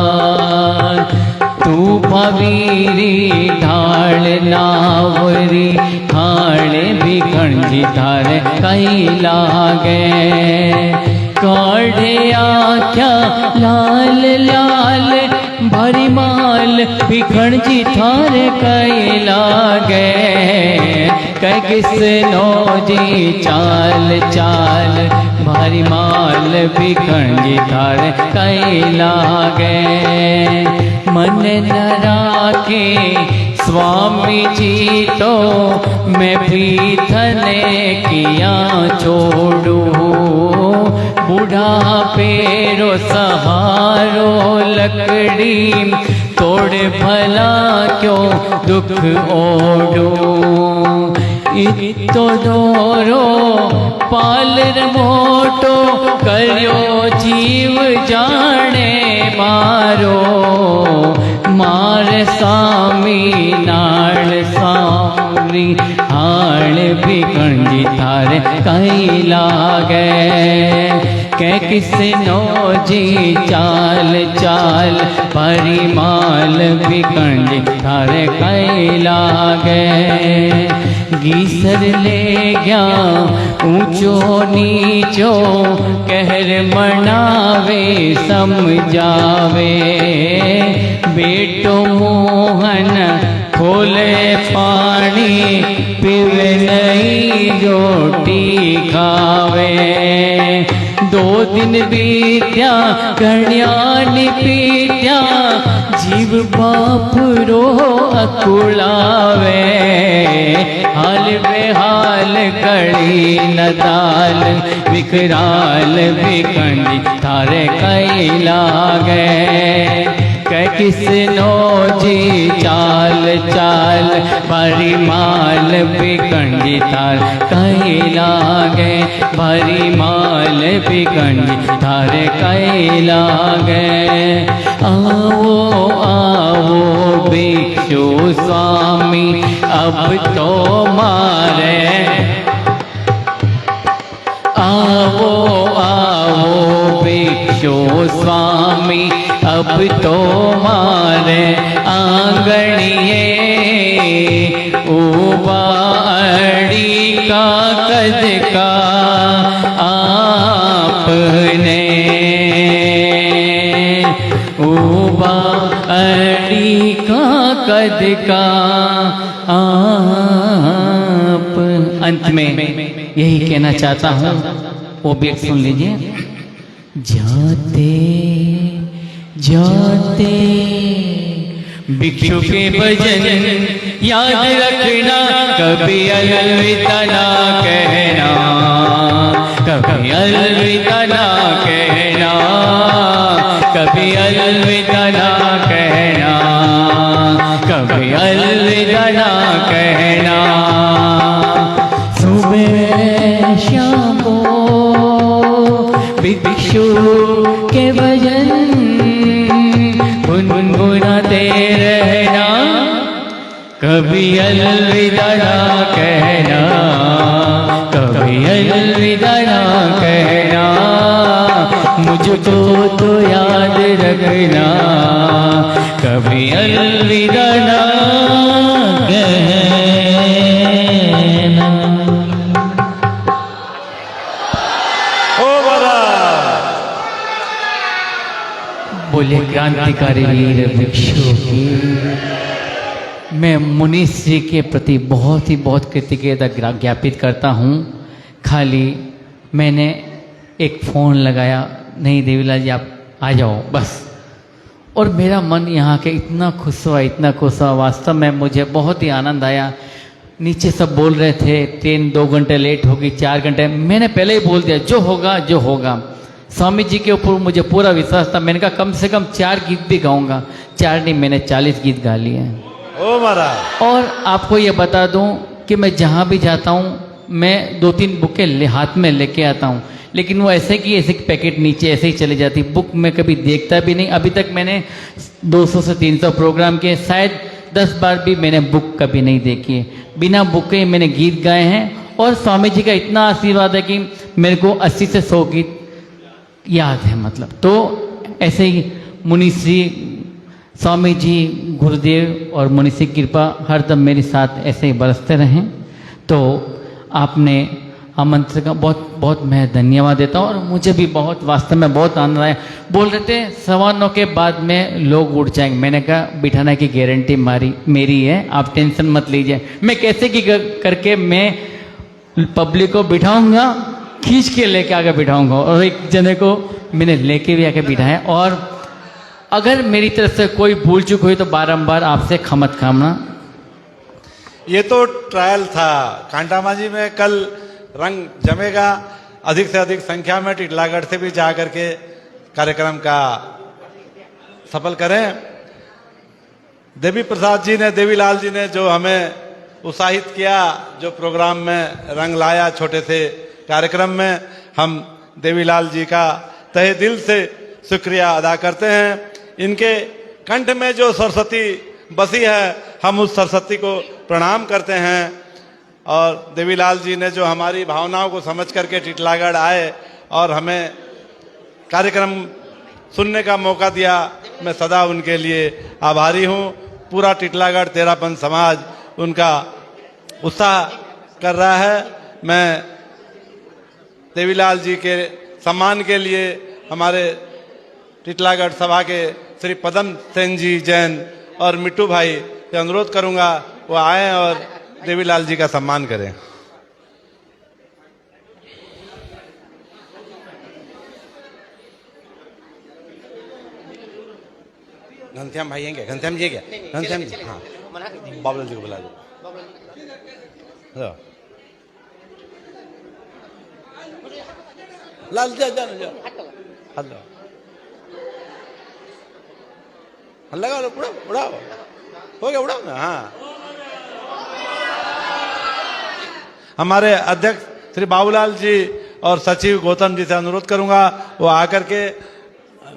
तू भवीरी ढाल नावरी ढाल बिखणजी थारे कई लागे काढ़े आख्या लाल लाल भरी माल बिखणजी थारे कई लागे कह किसनो जी चाल चाल भारी माल बिखणजी थारे कई लागे मन न राखे स्वामी जी तो मैं भी थने किया छोड़ू बूढ़ा पेरो सहारो लकड़ी तोड़े भला क्यों दुख ओढ़ू इतो डोरो पालर मोटो कर्यो जीव जाने मारो मार सामी नाल सामरी हाल बिखणजी थारे कई लागे के किसनो जी चाल चाल भरी माल बिखणजी थारे कई लागे गीसर ले गया ऊंचो नीचो कहर मनावे समझावे बेटो मोहन खोले पानी पीवे नहीं रोटी खावे 2 दिन बीत्या कन्यानी पीत्या जीव बाप रो अकुलावे हाल बेहाल कड़ी नदाल विकराल बिखणजी थारे कई लागे कह किसनो जी चाल चाल भरी माल बिखणजी थारे कई लागे भरी माल बिखणजी थारे कई लागे आओ आओ भिक्षु स्वामी अब तो मारे आओ आओ भिक्षु स्वामी अब तो मारे आंगणिए उबाड़ी का कद का आपने उबाड़ी का कद का आप। अंत में यही कहना चाहता हूँ, वो भी एक सुन लीजिए। जाते जाते भिक्षु के भजन याद रखना, कभी अलविदा ना कहना, कभी अलविदा ना कहना, कभी अलविदा ना कहना, कभी अलविदा ना कहना। सुबह शाम को भिक्षु के भजन गुनगुनाते रहना, कभी अलविदा ना कहना, कभी अलविदा ना कहना। मुझको तो याद रखना, कभी अलविदा ना कहना। बोले क्रांतिकारी वीर भिक्षु की। मैं मुनीश जी के प्रति बहुत कृतज्ञता ज्ञापित करता हूँ। खाली मैंने एक फ़ोन लगाया, नहीं देवीलाल जी आप आ जाओ बस, और मेरा मन यहाँ के इतना खुश हुआ, इतना खुश हुआ। वास्तव में मुझे बहुत ही आनंद आया। नीचे सब बोल रहे थे ट्रेन 2 घंटे लेट होगी, 4 घंटे। मैंने पहले ही बोल दिया जो होगा जो होगा। स्वामी जी के ऊपर मुझे पूरा विश्वास था। मैंने कहा कम से कम 4 गीत भी गाऊंगा। 4 नहीं, मैंने 40 गीत गा लिए हैं। ओ महाराज। और आपको ये बता दूं कि मैं जहाँ भी जाता हूँ मैं 2-3 बुकें हाथ में लेके आता हूँ, लेकिन वो ऐसे कि पैकेट नीचे ऐसे ही चले जाती। बुक मैं कभी देखता भी नहीं। अभी तक मैंने 200 से 300 प्रोग्राम किए, शायद 10 बार भी मैंने बुक कभी नहीं देखी है। बिना बुक के मैंने गीत गाए हैं और स्वामी जी का इतना आशीर्वाद है कि मेरे को 80 से 100 गीत याद है। मतलब तो ऐसे ही मुनिश्री स्वामी जी गुरुदेव और मुनिश्री कृपा हरदम मेरे साथ ऐसे ही बरसते रहें। तो आपने आमंत्रण का बहुत बहुत मैं धन्यवाद देता हूँ और मुझे भी बहुत वास्तव में बहुत आनंद आया। बोल रहे थे 9:15 के बाद में लोग उठ जाएंगे, मैंने कहा बिठाने की गारंटी मेरी है, आप टेंशन मत लीजिए। मैं कैसे की करके मैं पब्लिक को बिठाऊंगा, खींच के लेके आके बिठाऊंगा और एक जने को मैंने लेके भी आके बिठाया। और अगर मेरी तरफ से कोई भूल चूक हुई तो बारंबार आपसे क्षमत कामना। ये तो ट्रायल था। कांटामांझी में कल रंग जमेगा। अधिक से अधिक संख्या में टिटलागढ़ से भी जा करके कार्यक्रम का सफल करें। देवी प्रसाद जी ने, देवीलाल जी ने जो हमें उत्साहित किया, जो प्रोग्राम में रंग लाया छोटे से कार्यक्रम में, हम देवीलाल जी का तहे दिल से शुक्रिया अदा करते हैं। इनके कंठ में जो सरस्वती बसी है, हम उस सरस्वती को प्रणाम करते हैं। और देवीलाल जी ने जो हमारी भावनाओं को समझ करके टिटलागढ़ आए और हमें कार्यक्रम सुनने का मौका दिया, मैं सदा उनके लिए आभारी हूँ। पूरा टिटलागढ़ तेरापंथ समाज उनका उत्साह कर रहा है। मैं देवीलाल जी के सम्मान के लिए हमारे टिटलागढ़ सभा के श्री पदम सेन जी जैन और मिट्टू भाई से अनुरोध करूंगा वो आए और देवीलाल जी का सम्मान करें। घनश्याम भाई हैं क्या? घनश्याम जी है क्या? घनश्याम जी, हाँ, बाबूलाल जी को बुला दो। लाल जा जा जा हल्ला हल्ला उड़ाओ उड़ाओ, हो गया, उड़ाओ ना। हाँ, हमारे अध्यक्ष श्री बाबूलाल जी और सचिव गौतम जी से अनुरोध करूंगा वो आकर के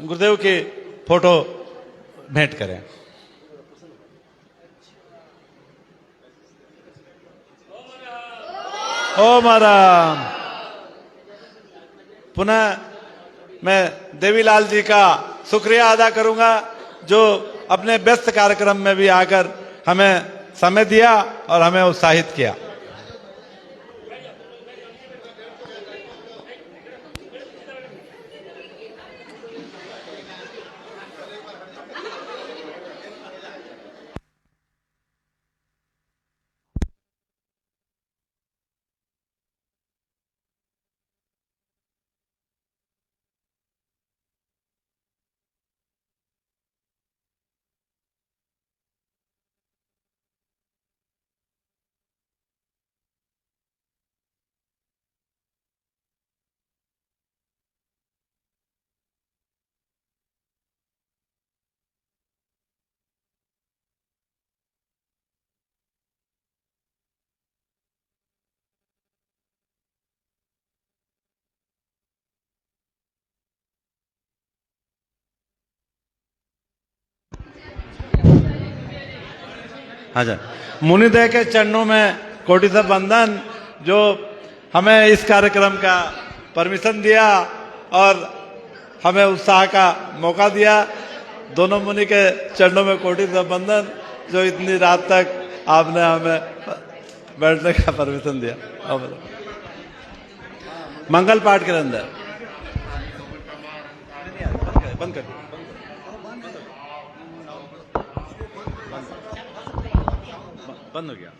गुरुदेव की फोटो भेंट करें। ओम राम। पुनः मैं देवीलाल जी का शुक्रिया अदा करूंगा जो अपने व्यस्त कार्यक्रम में भी आकर हमें समय दिया और हमें उत्साहित किया। हाँ जी, मुनिदय के चरणों में कोटि से वंदन, जो हमें इस कार्यक्रम का परमिशन दिया और हमें उत्साह का मौका दिया। दोनों मुनि के चरणों में कोटि से वंदन, जो इतनी रात तक आपने हमें बैठने का परमिशन दिया। मंगल पाठ के अंदर बंद कर बंद हो गया।